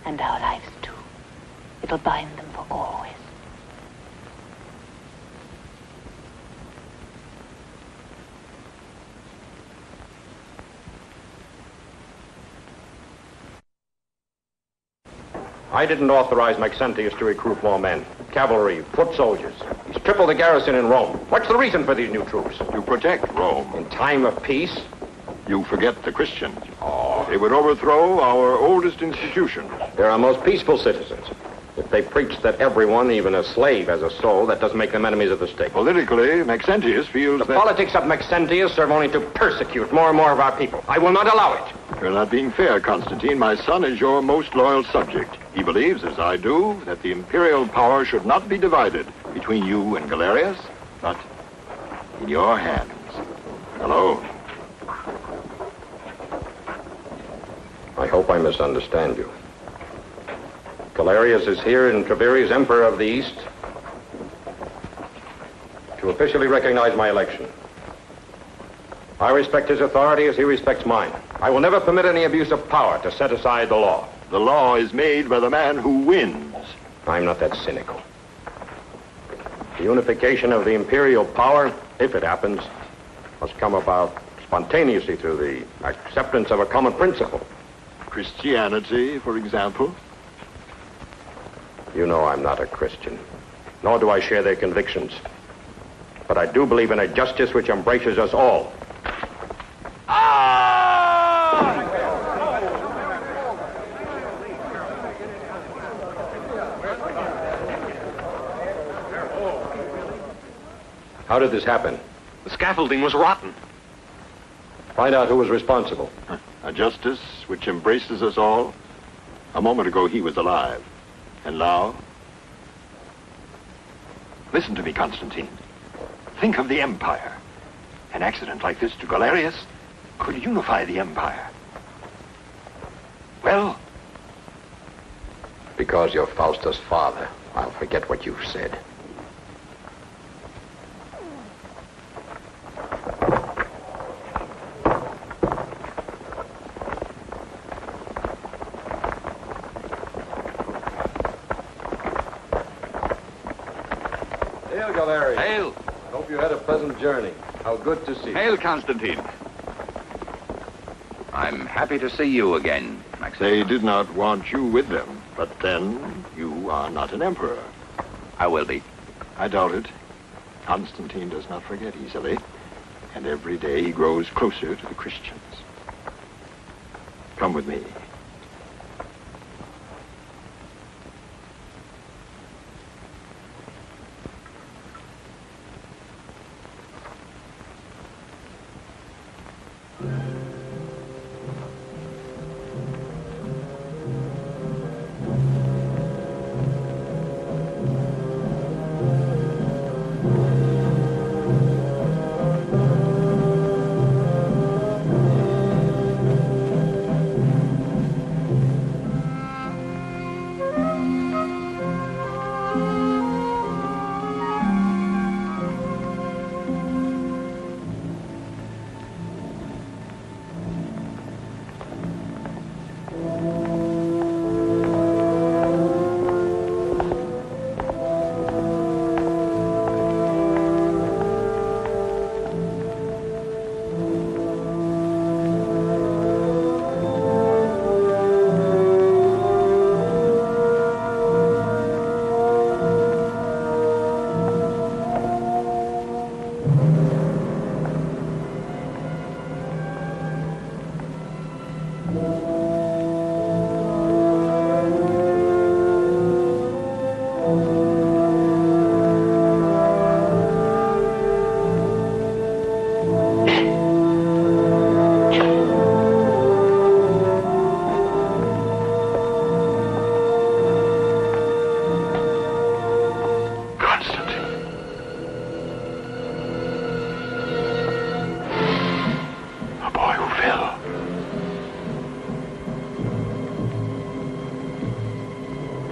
And our lives too. It'll bind them for always. I didn't authorize Maxentius to recruit more men, cavalry, foot soldiers. He's tripled the garrison in Rome. What's the reason for these new troops? To protect Rome. In time of peace? You forget the Christians. They would overthrow our oldest institutions. They're our most peaceful citizens. If they preach that everyone, even a slave, has a soul, that doesn't make them enemies of the state. Politically, Maxentius feels The politics of Maxentius serve only to persecute more and more of our people. I will not allow it. You're not being fair, Constantine. My son is your most loyal subject. He believes, as I do, that the imperial power should not be divided between you and Galerius, but in your hands alone. I hope I misunderstand you. Galerius is here in Treviri as Emperor of the East to officially recognize my election. I respect his authority as he respects mine. I will never permit any abuse of power to set aside the law. The law is made by the man who wins. I'm not that cynical. The unification of the imperial power, if it happens, must come about spontaneously through the acceptance of a common principle. Christianity, for example? You know I'm not a Christian, nor do I share their convictions. But I do believe in a justice which embraces us all. How did this happen? The scaffolding was rotten. Find out who was responsible. A justice which embraces us all. A moment ago he was alive. And now? Listen to me, Constantine. Think of the Empire. An accident like this to Galerius could unify the Empire. Well? Because you're Faustus' father, I'll forget what you've said. Hail, Galerius. Hail. Hope you had a pleasant journey. How good to see you. Hail, Constantine. I'm happy to see you again, Maxentius. They did not want you with them, but then you are not an emperor. I will be. I doubt it. Constantine does not forget easily, and every day he grows closer to the Christians. Come with me.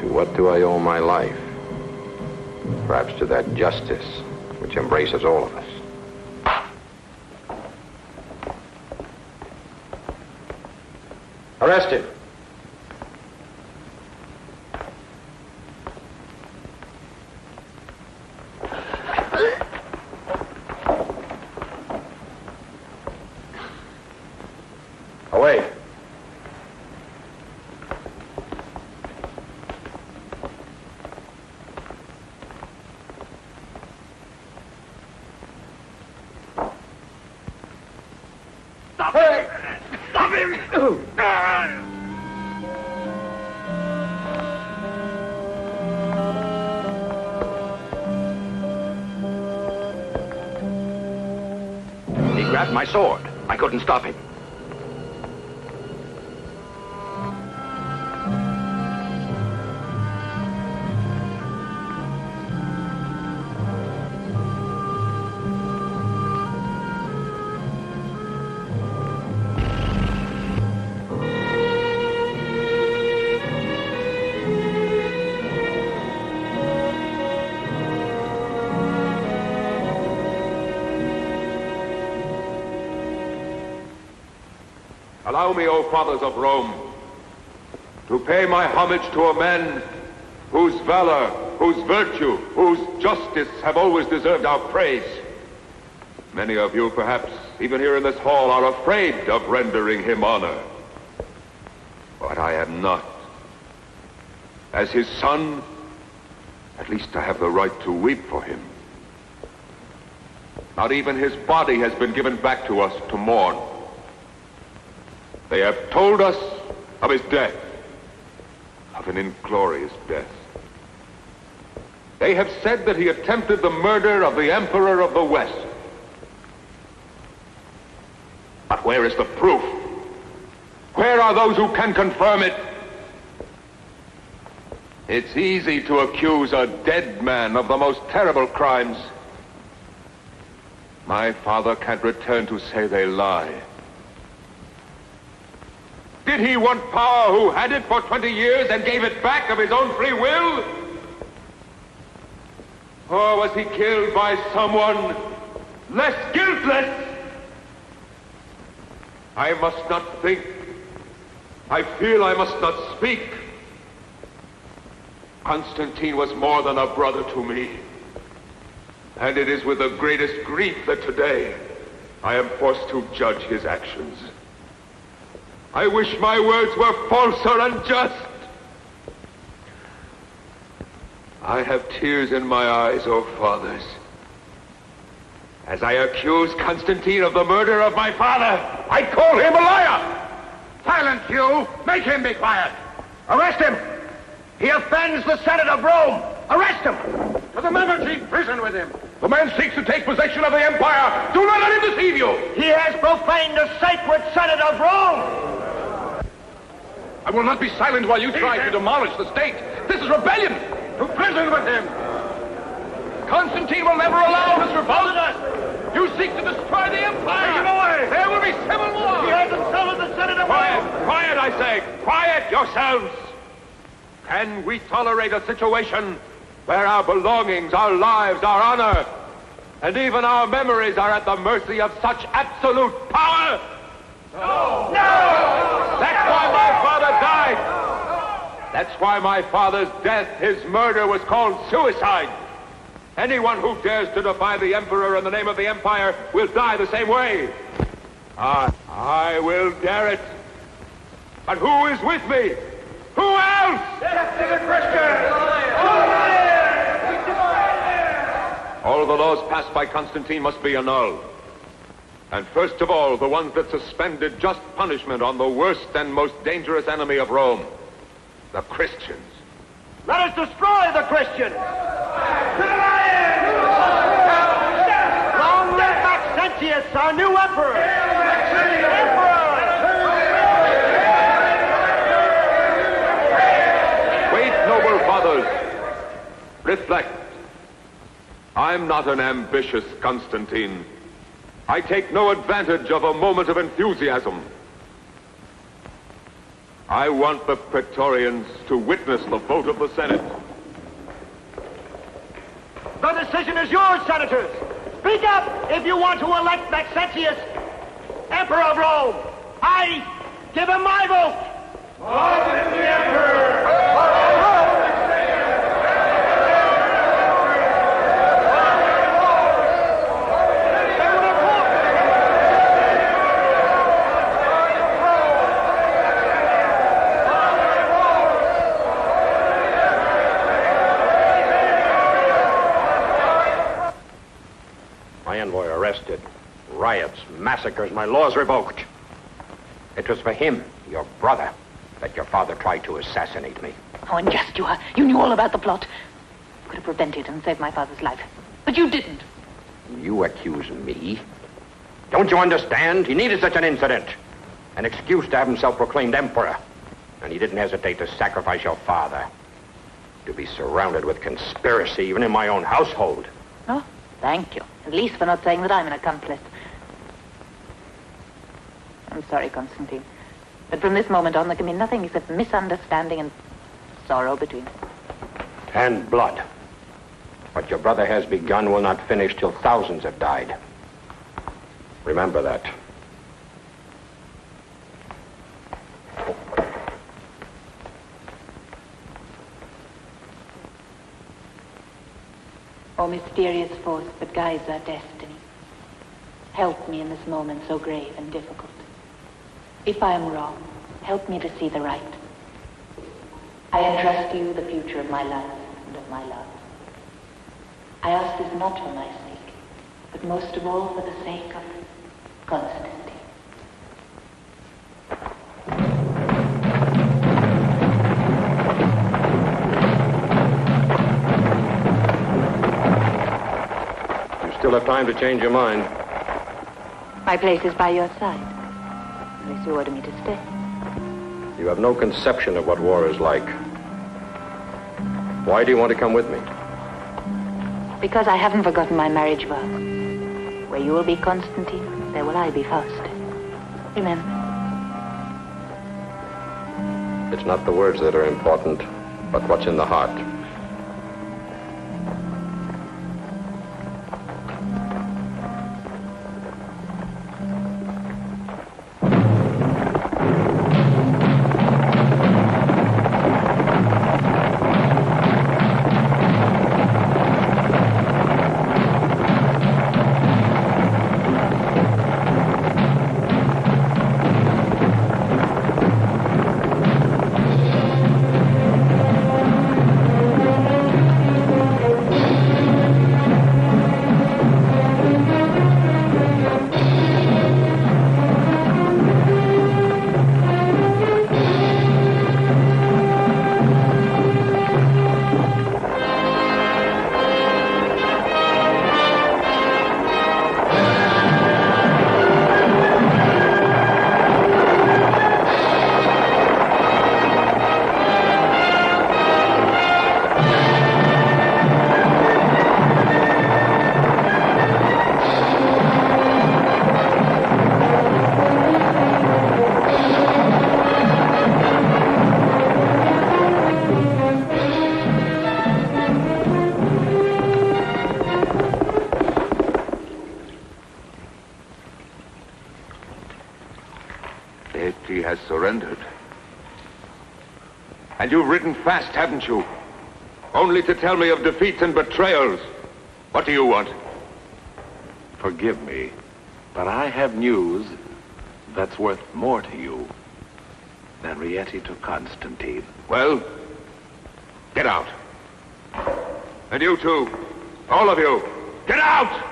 To what do I owe my life? Perhaps to that justice which embraces all of us. Arrest him. Away. Stop him! Stop him! He grabbed my sword. I couldn't stop him. Allow me, O fathers of Rome, to pay my homage to a man whose valor, whose virtue, whose justice have always deserved our praise. Many of you, perhaps, even here in this hall, are afraid of rendering him honor. But I am not. As his son, at least I have the right to weep for him. Not even his body has been given back to us to mourn. They have told us of his death, of an inglorious death. They have said that he attempted the murder of the Emperor of the West. But where is the proof? Where are those who can confirm it? It's easy to accuse a dead man of the most terrible crimes. My father can't return to say they lie. Did he want power who had it for 20 years and gave it back of his own free will? Or was he killed by someone less guiltless? I must not think. I feel I must not speak. Constantine was more than a brother to me. And it is with the greatest grief that today I am forced to judge his actions. I wish my words were false or unjust. I have tears in my eyes, O fathers, as I accuse Constantine of the murder of my father. I call him a liar! Silence, you! Make him be quiet! Arrest him! He offends the Senate of Rome! Arrest him! To the Byzantine prison with him! The man seeks to take possession of the empire! Do not let him deceive you! He has profaned the sacred Senate of Rome! I will not be silent while you try to demolish the state. This is rebellion! To prison with him! Constantine will never allow this revolt! You seek to destroy the empire! Take him away! There will be civil war! He has insulted the Senate of Rome! Quiet, I say! Quiet yourselves! Can we tolerate a situation where our belongings, our lives, our honor, and even our memories are at the mercy of such absolute power? No! No! That's why my father died! That's why my father's death, his murder, was called suicide. Anyone who dares to defy the emperor in the name of the empire will die the same way. I will dare it. But who is with me? Who else? Death to the Christians! All the laws passed by Constantine must be annulled. And first of all, the ones that suspended just punishment on the worst and most dangerous enemy of Rome, the Christians. Let us destroy the Christians! Long live Maxentius, our new emperor! Wait, noble fathers. Reflect. I'm not an ambitious Constantine. I take no advantage of a moment of enthusiasm. I want the Praetorians to witness the vote of the Senate. The decision is yours, senators. Speak up if you want to elect Maxentius Emperor of Rome. I give him my vote. March the Emperor! My envoy arrested. Riots, massacres, my laws revoked. It was for him, your brother, that your father tried to assassinate me. How unjust you are. You knew all about the plot. You could have prevented and saved my father's life. But you didn't. You accuse me? Don't you understand? He needed such an incident. An excuse to have himself proclaimed emperor. And he didn't hesitate to sacrifice your father. To be surrounded with conspiracy, even in my own household. Oh, thank you. At least for not saying that I'm an accomplice. I'm sorry, Constantine. But from this moment on, there can be nothing except misunderstanding and sorrow between us. And blood. What your brother has begun will not finish till thousands have died. Remember that. O mysterious force that guides our destiny, help me in this moment so grave and difficult. If I am wrong, help me to see the right. I entrust to you the future of my life and of my love. I ask this not for my sake, but most of all for the sake of Constantine. Still have time to change your mind. My place is by your side, unless you order me to stay. You have no conception of what war is like. Why do you want to come with me? Because I haven't forgotten my marriage vow. Where you will be Constantine, there will I be Faust. Remember. It's not the words that are important, but what's in the heart. He has surrendered. And you've ridden fast, haven't you? Only to tell me of defeats and betrayals. What do you want? Forgive me, but I have news that's worth more to you than Rieti to Constantine. Well, get out. And you too. All of you. Get out!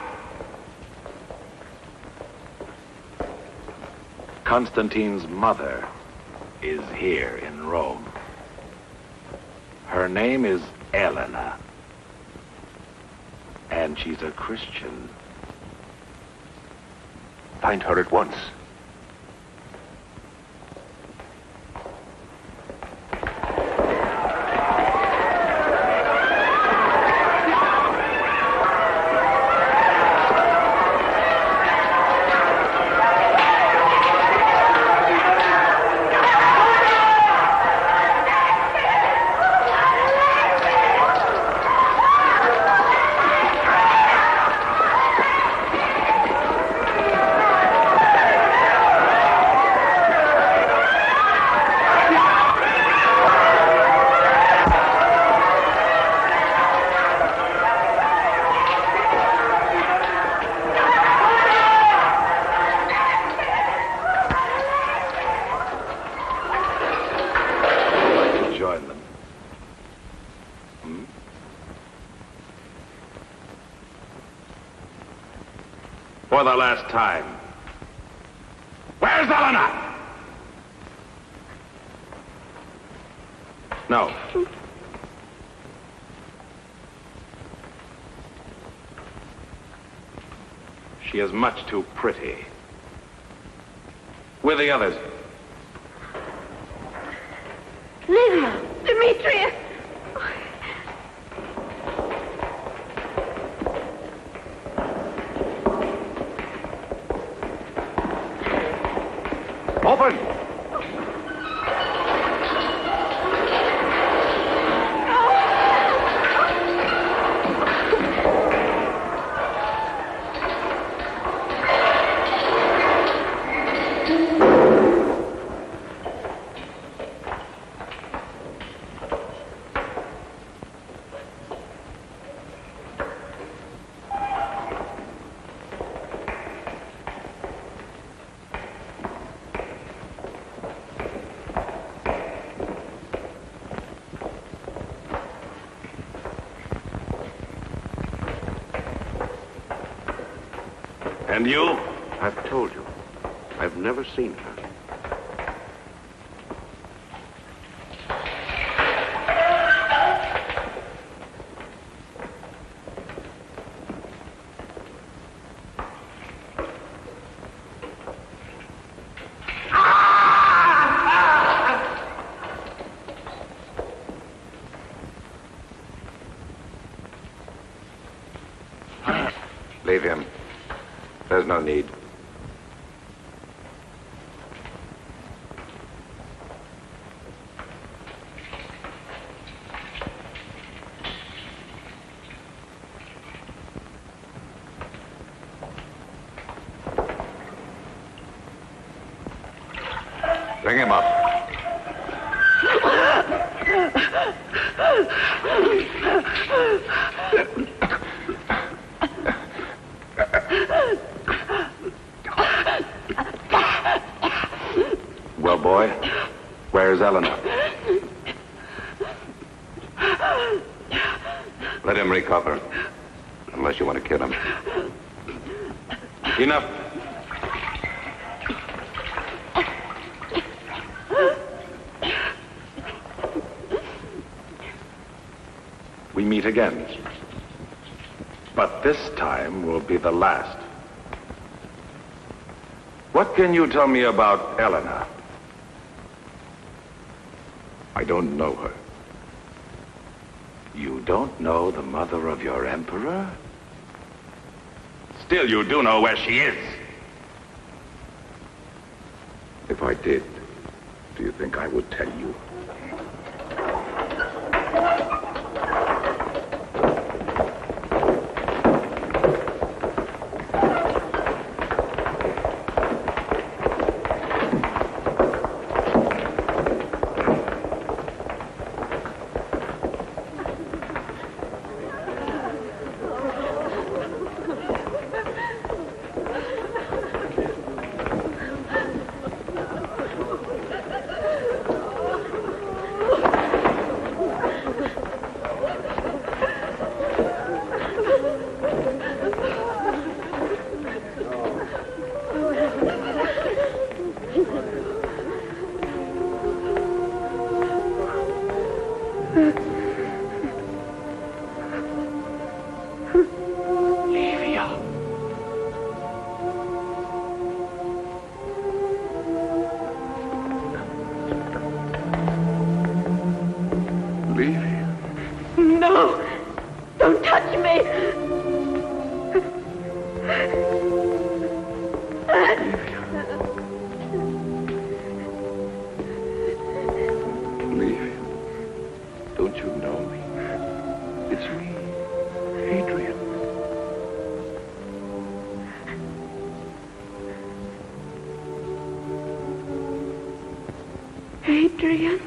Constantine's mother is here in Rome. Her name is Elena. And she's a Christian. Find her at once. For the last time. Where's Elena? No. She is much too pretty. With the others. Livia! Demetrius! Open! And you? I've told you. I've never seen her. Leave him. There's no need. Bring him up. Well, boy, where's Eleanor? Let him recover, unless you want to kill him. Enough. We meet again. But this time will be the last. What can you tell me about Eleanor? I don't know her. You don't know the mother of your emperor? Still, you do know where she is. If I did, do you think I would tell you? No! Don't touch me! Leave him. Don't you know me? It's me, Adrian. Adrian?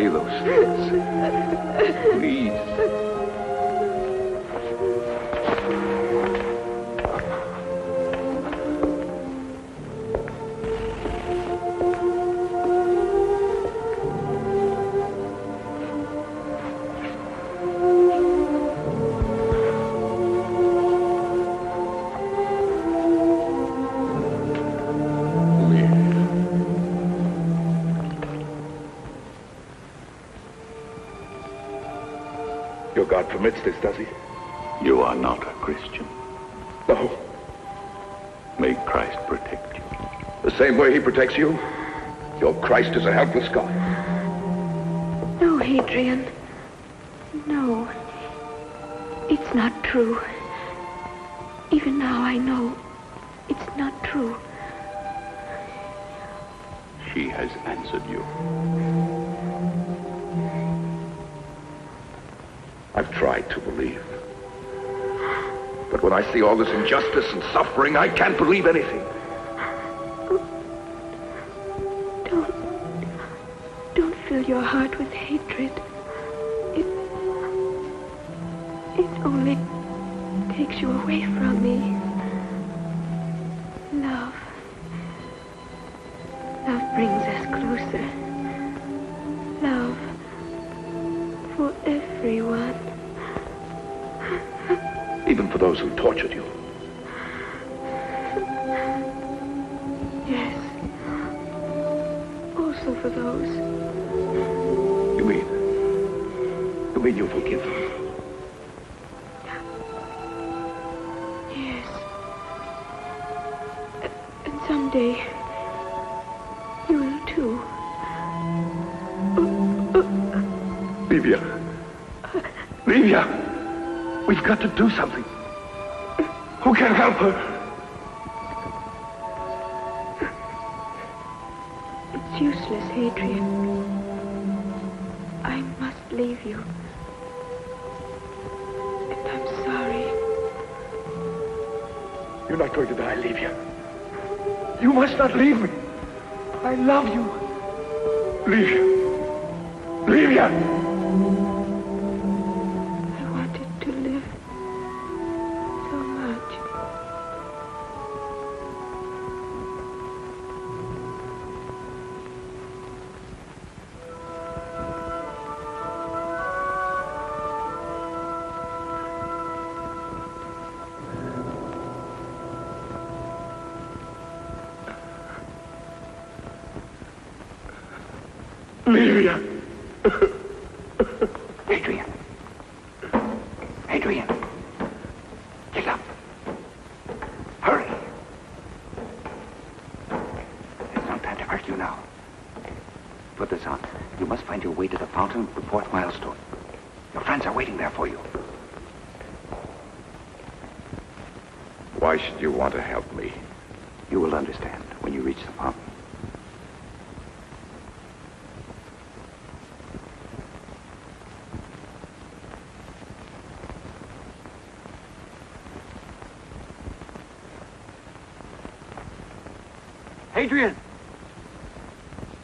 say those things. Please. Your God permits this, does he? You are not a Christian. No. May Christ protect you. The same way he protects you? Your Christ is a helpless God. No, Hadrian. No. It's not true. Even now I know it's not true. She has answered you. I've tried to believe. But when I see all this injustice and suffering, I can't believe anything. Don't fill your heart with hatred. It only takes you away from me. Love. Love brings us closer. Love for everyone. Even for those who tortured you. Yes. Also for those. You mean you forgive them? Yes. And someday, you will too. Livia. Livia! We've got to do something. Who can help her? It's useless, Hadrian. I must leave you. And I'm sorry. You're not going to die, Livia. You must not leave me. I love you. Livia. Livia! I wanted to live so much. Livia! Hadrian. Hadrian. Get up. Hurry. There's no time to argue now. Put this on. You must find your way to the fountain of the 4th milestone. Your friends are waiting there for you. Why should you want to help me? You will understand when you reach the fountain. Hadrian!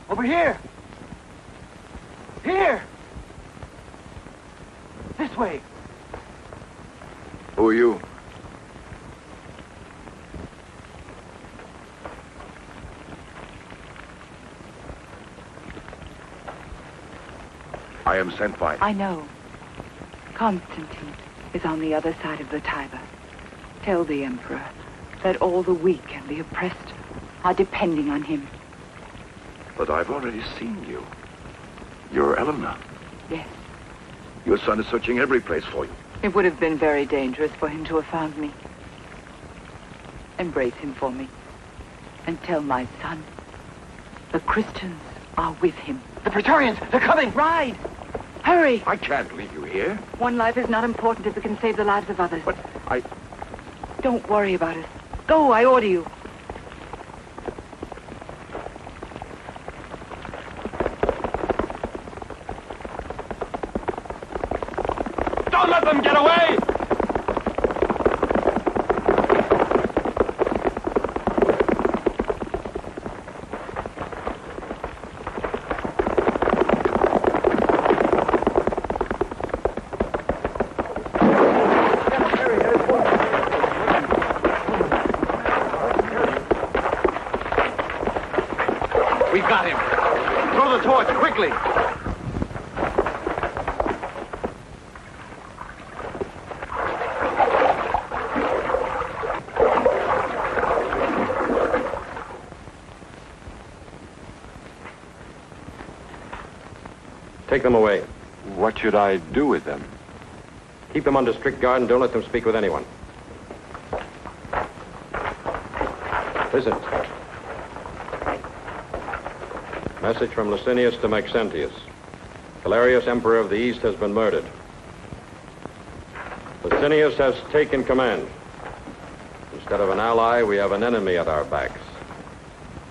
Over here! Here! This way! Who are you? I am sent by... I know. Constantine is on the other side of the Tiber. Tell the Emperor that all the weak and the oppressed are depending on him. But I've already seen you. You're Eleanor. Yes. Your son is searching every place for you. It would have been very dangerous for him to have found me. Embrace him for me. And tell my son the Christians are with him. The Praetorians! They're coming! Ride! Hurry! I can't leave you here. One life is not important if it can save the lives of others. But I... Don't worry about it. Go, I order you. Don't let them get away! torch, quickly! Take them away. What should I do with them? Keep them under strict guard and don't let them speak with anyone. Listen. Message from Licinius to Maxentius. Galerius, Emperor of the East, has been murdered. Licinius has taken command. Instead of an ally, we have an enemy at our backs,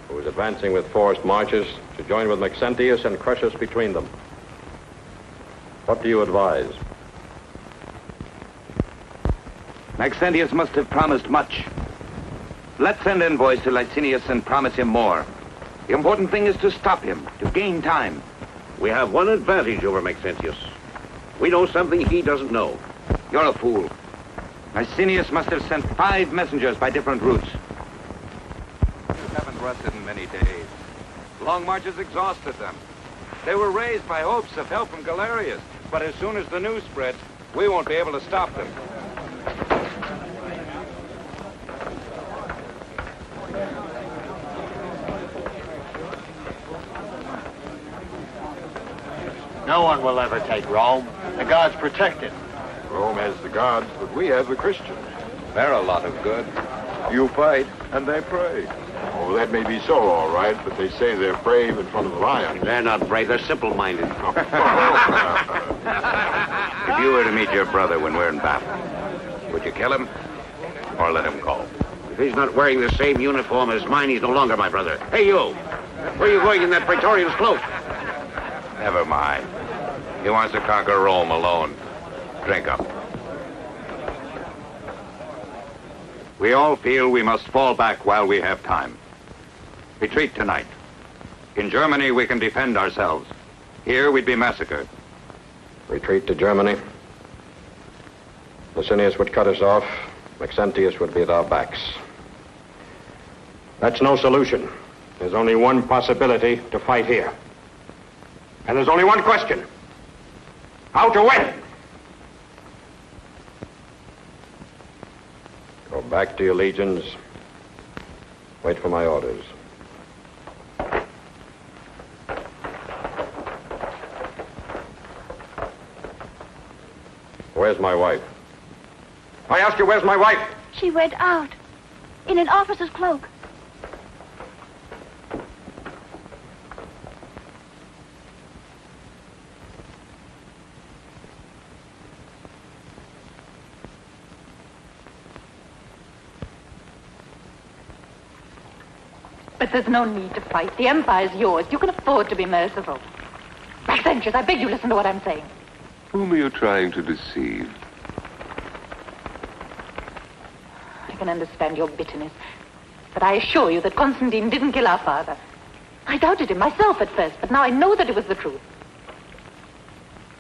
who is advancing with forced marches to join with Maxentius and crush us between them. What do you advise? Maxentius must have promised much. Let's send envoys to Licinius and promise him more. The important thing is to stop him, to gain time. We have one advantage over Maxentius. We know something he doesn't know. You're a fool. Licinius must have sent 5 messengers by different routes. You haven't rested in many days. Long marches exhausted them. They were raised by hopes of help from Galerius, but as soon as the news spreads, we won't be able to stop them. No one will ever take Rome. The gods protect it. Rome has the gods, but we have the Christians. They're a lot of good. You fight, and they pray. Oh, that may be so, all right, but they say they're brave in front of the lion. They're not brave, they're simple-minded. If you were to meet your brother when we're in battle, would you kill him or let him go? If he's not wearing the same uniform as mine, he's no longer my brother. Hey, you! Where are you going in that Praetorian's cloak? Never mind. He wants to conquer Rome alone. Drink up. We all feel we must fall back while we have time. Retreat tonight. In Germany, we can defend ourselves. Here, we'd be massacred. Retreat to Germany. Licinius would cut us off. Maxentius would be at our backs. That's no solution. There's only one possibility: to fight here. And there's only one question: how to win. Go back to your legions. Wait for my orders. Where's my wife? I ask you, where's my wife? She went out in an officer's cloak. But there's no need to fight. The Empire's yours. You can afford to be merciful. Maxentius, I beg you listen to what I'm saying. Whom are you trying to deceive? I can understand your bitterness, but I assure you that Constantine didn't kill our father. I doubted him myself at first, but now I know that it was the truth.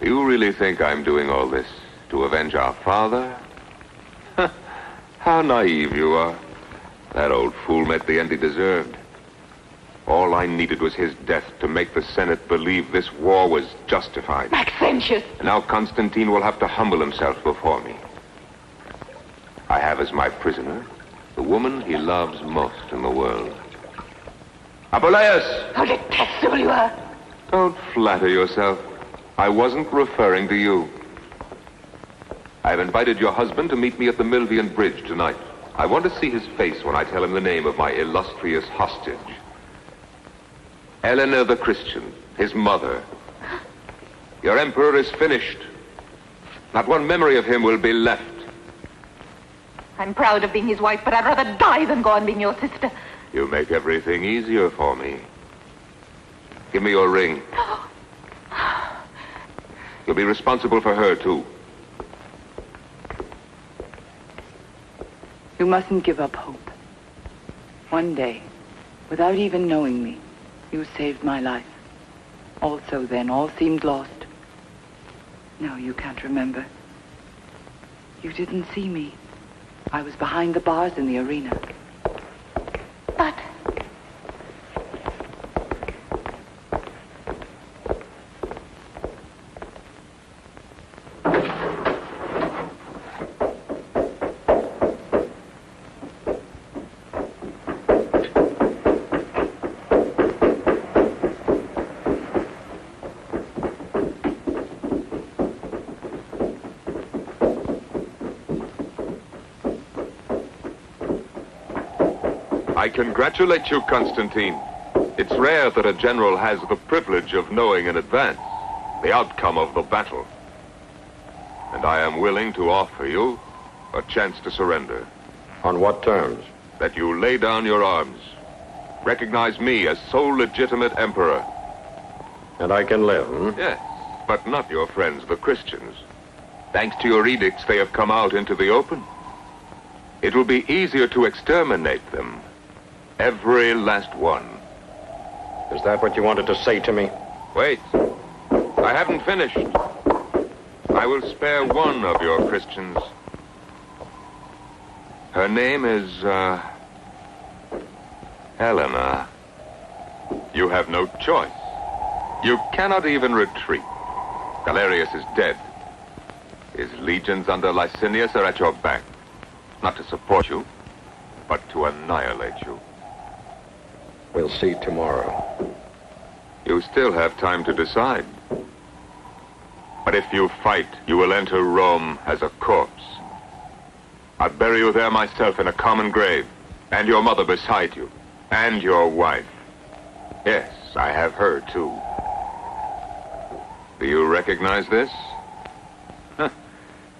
You really think I'm doing all this to avenge our father? How naive you are. That old fool met the end he deserved. All I needed was his death to make the Senate believe this war was justified. Maxentius! Now Constantine will have to humble himself before me. I have as my prisoner the woman he loves most in the world. Apuleius! How detestable you are! Don't flatter yourself. I wasn't referring to you. I've invited your husband to meet me at the Milvian Bridge tonight. I want to see his face when I tell him the name of my illustrious hostage. Eleanor the Christian, his mother. Your emperor is finished. Not one memory of him will be left. I'm proud of being his wife, but I'd rather die than go on being your sister. You make everything easier for me. Give me your ring. You'll be responsible for her, too. You mustn't give up hope. One day, without even knowing me, you saved my life. Also then, all seemed lost. No, you can't remember. You didn't see me. I was behind the bars in the arena. But... I congratulate you, Constantine. It's rare that a general has the privilege of knowing in advance the outcome of the battle. And I am willing to offer you a chance to surrender. On what terms? That you lay down your arms. Recognize me as sole legitimate emperor. And I can live, hmm? Yes, but not your friends, the Christians. Thanks to your edicts, they have come out into the open. It will be easier to exterminate them. Every last one. Is that what you wanted to say to me? Wait. I haven't finished. I will spare one of your Christians. Her name is, Helena. You have no choice. You cannot even retreat. Galerius is dead. His legions under Licinius are at your back. Not to support you, but to annihilate you. We'll see tomorrow. You still have time to decide. But if you fight, you will enter Rome as a corpse. I'll bury you there myself in a common grave, and your mother beside you, and your wife. Yes, I have her too. Do you recognize this?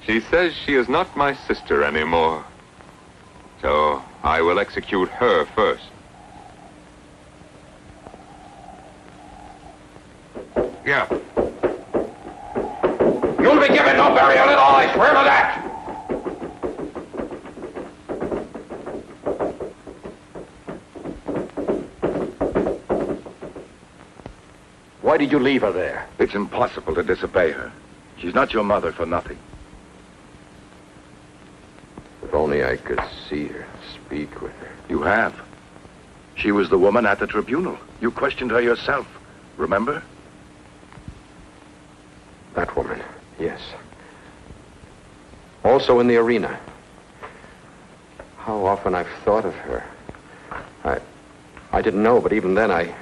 She says she is not my sister anymore. So I will execute her first. Yeah. You'll be given no burial at all, I swear to that! Why did you leave her there? It's impossible to disobey her. She's not your mother for nothing. If only I could see her, speak with her. You have. She was the woman at the tribunal. You questioned her yourself. Remember? That woman, yes. Also in the arena. How often I've thought of her. I didn't know, but even then I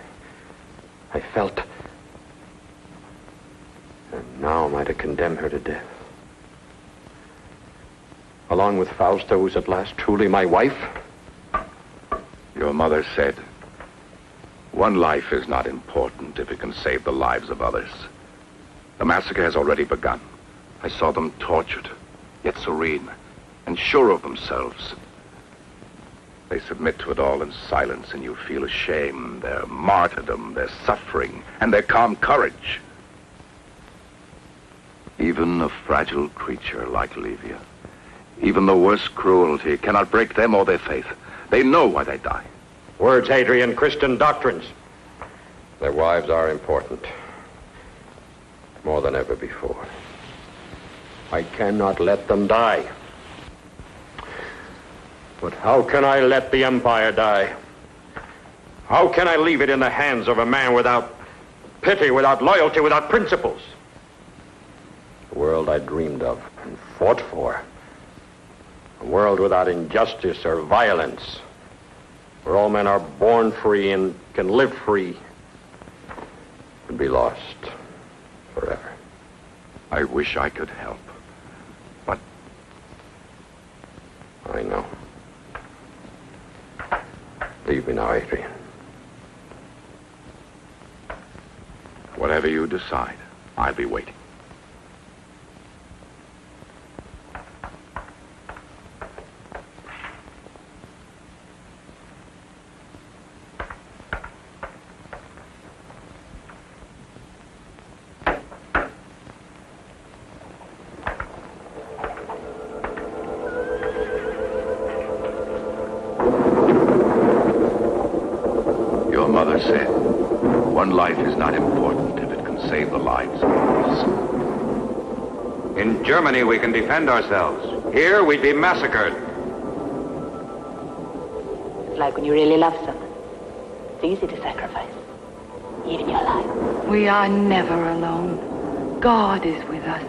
felt. And now am I to condemn her to death? Along with Fausta, who's at last truly my wife? Your mother said, one life is not important if it can save the lives of others. The massacre has already begun. I saw them tortured, yet serene, and sure of themselves. They submit to it all in silence, and you feel ashamed, their martyrdom, their suffering, and their calm courage. Even a fragile creature like Livia, even the worst cruelty cannot break them or their faith. They know why they die. Words, Hadrian, Christian doctrines. Their wives are important. More than ever before. I cannot let them die. But how can I let the empire die? How can I leave it in the hands of a man without pity, without loyalty, without principles? The world I dreamed of and fought for. A world without injustice or violence, where all men are born free and can live free, would be lost forever. I wish I could help, but... I know. Leave me now, Adrian. Whatever you decide, I'll be waiting. Mother said, one life is not important if it can save the lives of others. In Germany, we can defend ourselves. Here, we'd be massacred. It's like when you really love someone. It's easy to sacrifice, even your life. We are never alone. God is with us.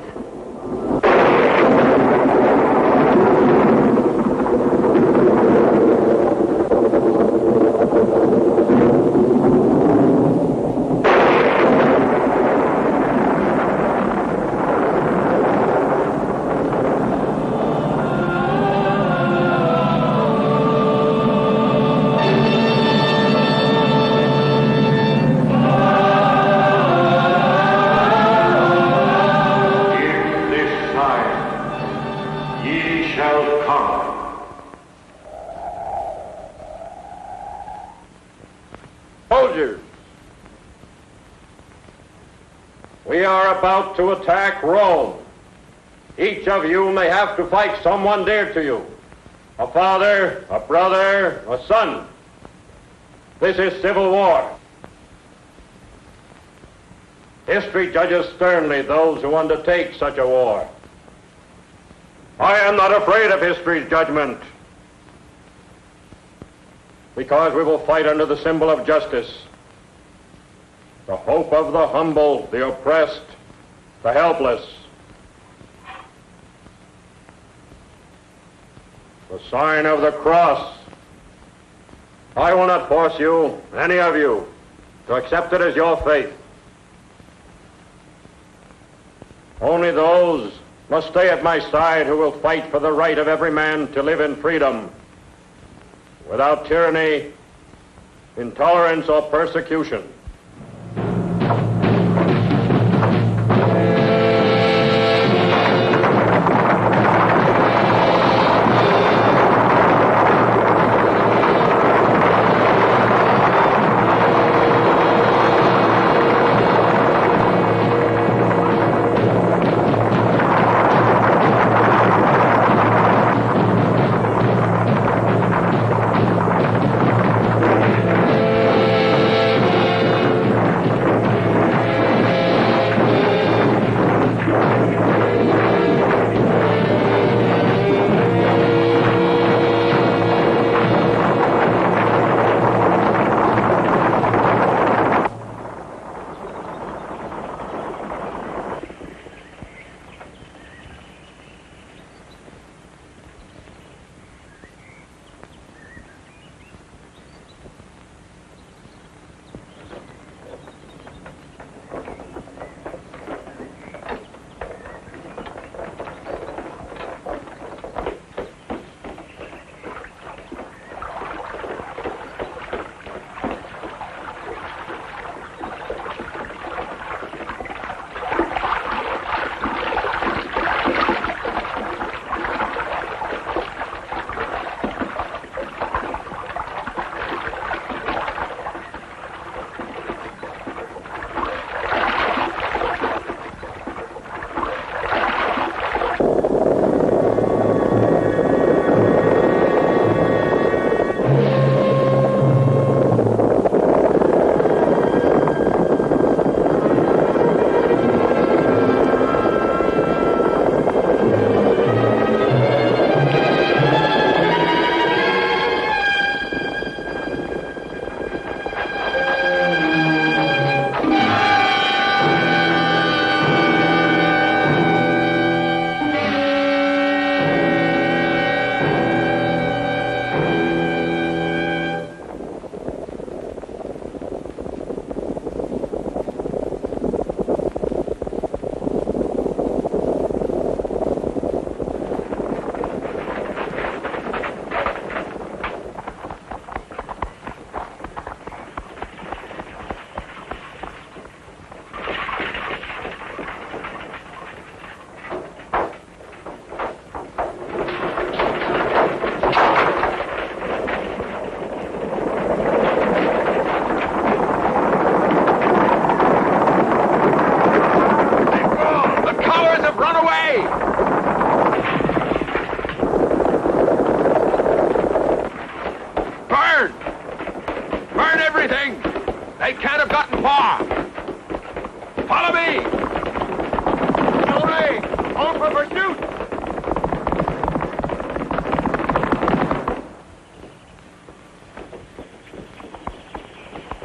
We are about to attack Rome. Each of you may have to fight someone dear to you. A father, a brother, a son. This is civil war. History judges sternly those who undertake such a war. I am not afraid of history's judgment, because we will fight under the symbol of justice, the hope of the humble, the oppressed, the helpless, the sign of the cross. I will not force you, any of you, to accept it as your faith. Only those must stay at my side who will fight for the right of every man to live in freedom, without tyranny, intolerance, or persecution.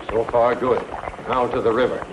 So far, good. Now to the river.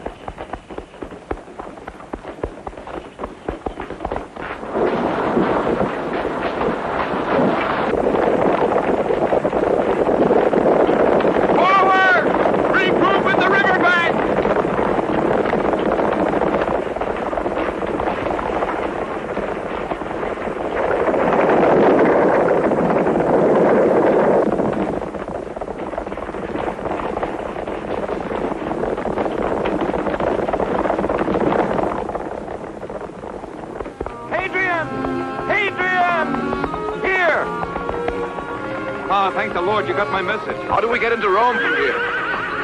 Thank the Lord you got my message. How do we get into Rome from here?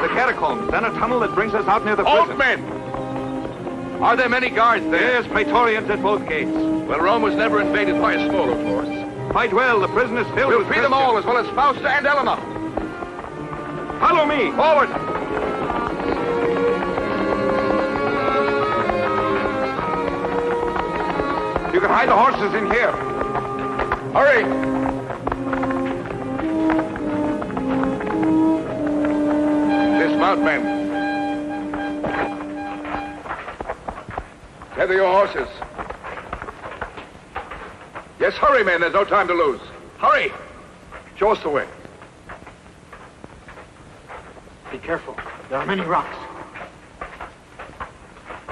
The catacombs, then a tunnel that brings us out near the prison. Halt, men! Are there many guards there? Yes, praetorians at both gates. Well, Rome was never invaded by a smaller force. Fight well. The prisoners filled We'll with free them all, as well as Fausta and Elena. Follow me. Forward. You can hide the horses in here. Hurry. Dismount, men. Tether your horses. Yes, hurry, men. There's no time to lose. Hurry. Show us the way. Be careful. There are many rocks.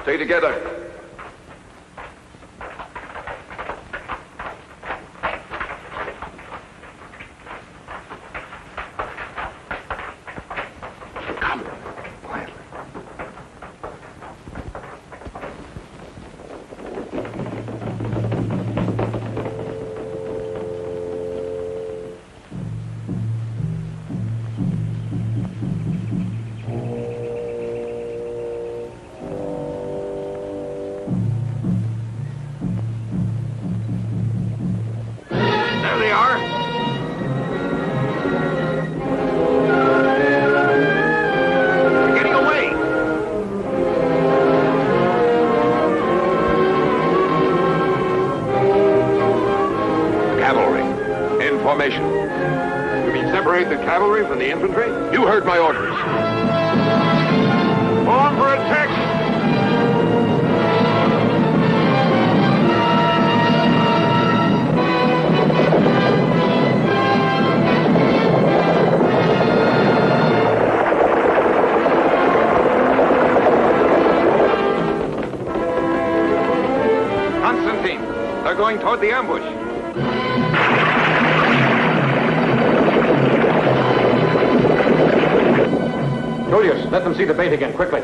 Stay together. You mean separate the cavalry from the infantry? You heard my orders. On for attack! Constantine, they're going toward the ambush. Julius, let them see the bait again, quickly.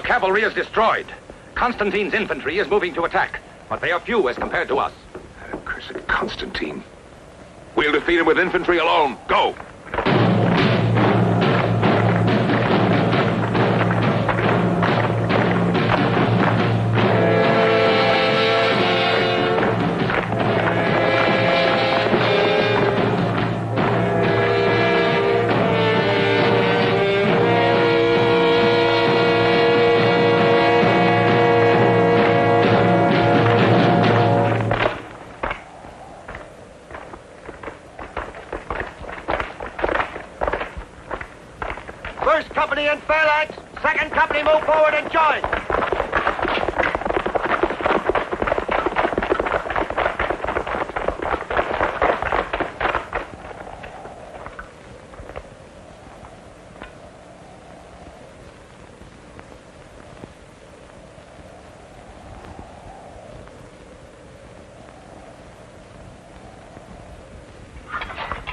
cavalry is destroyed. Constantine's infantry is moving to attack, but they are few as compared to us. Accursed Constantine. We'll defeat him with infantry alone. Go! First company in phalanx. Second company move forward and join.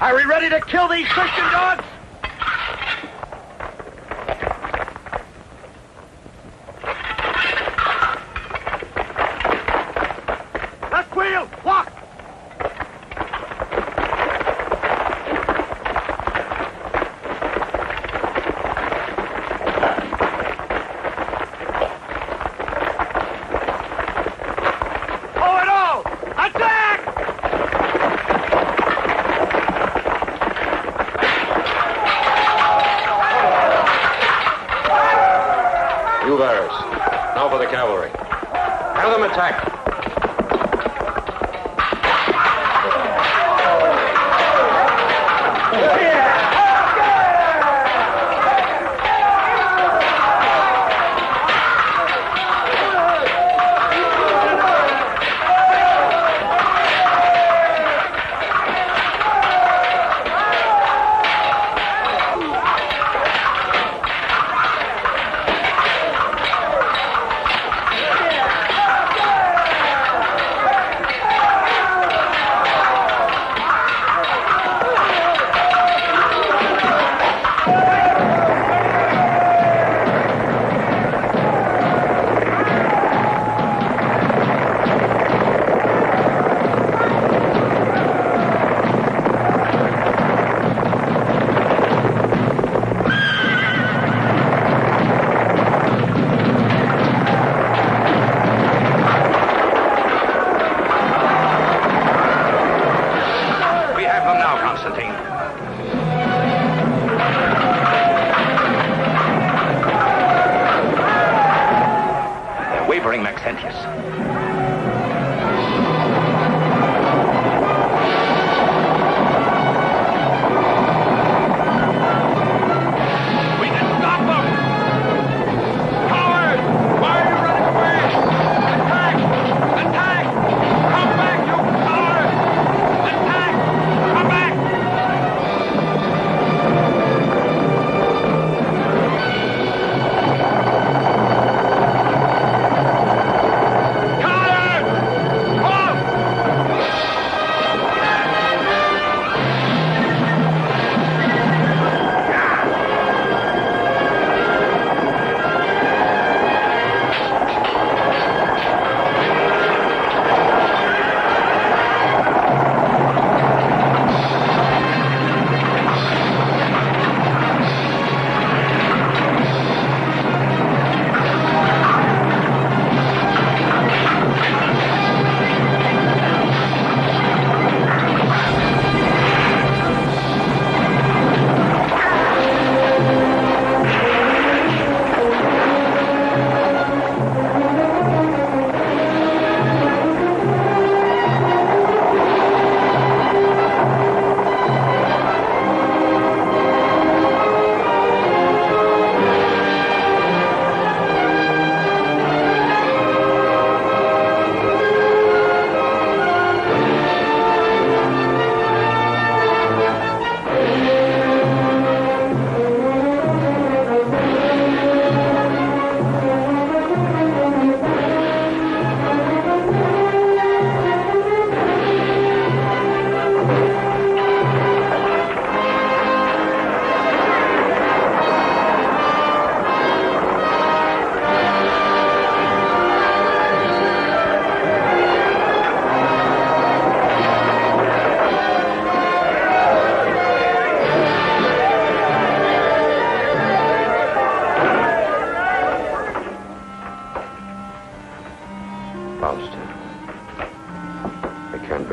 Are we ready to kill these Christian dogs? Left wheel, walk! Forward all! Attack! You bearers. Now for the cavalry. Have them attack.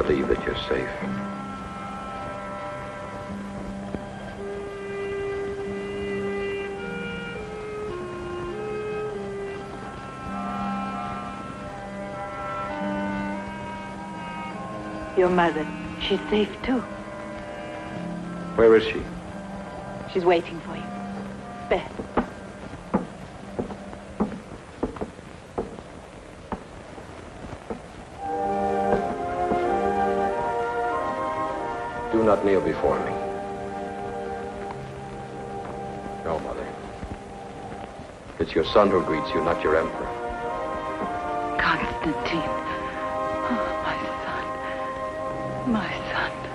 believe that you're safe. Your mother, she's safe too. Where is she? She's waiting for you. There. Do not kneel before me. No, Mother. It's your son who greets you, not your emperor. Constantine. Oh, my son. My son.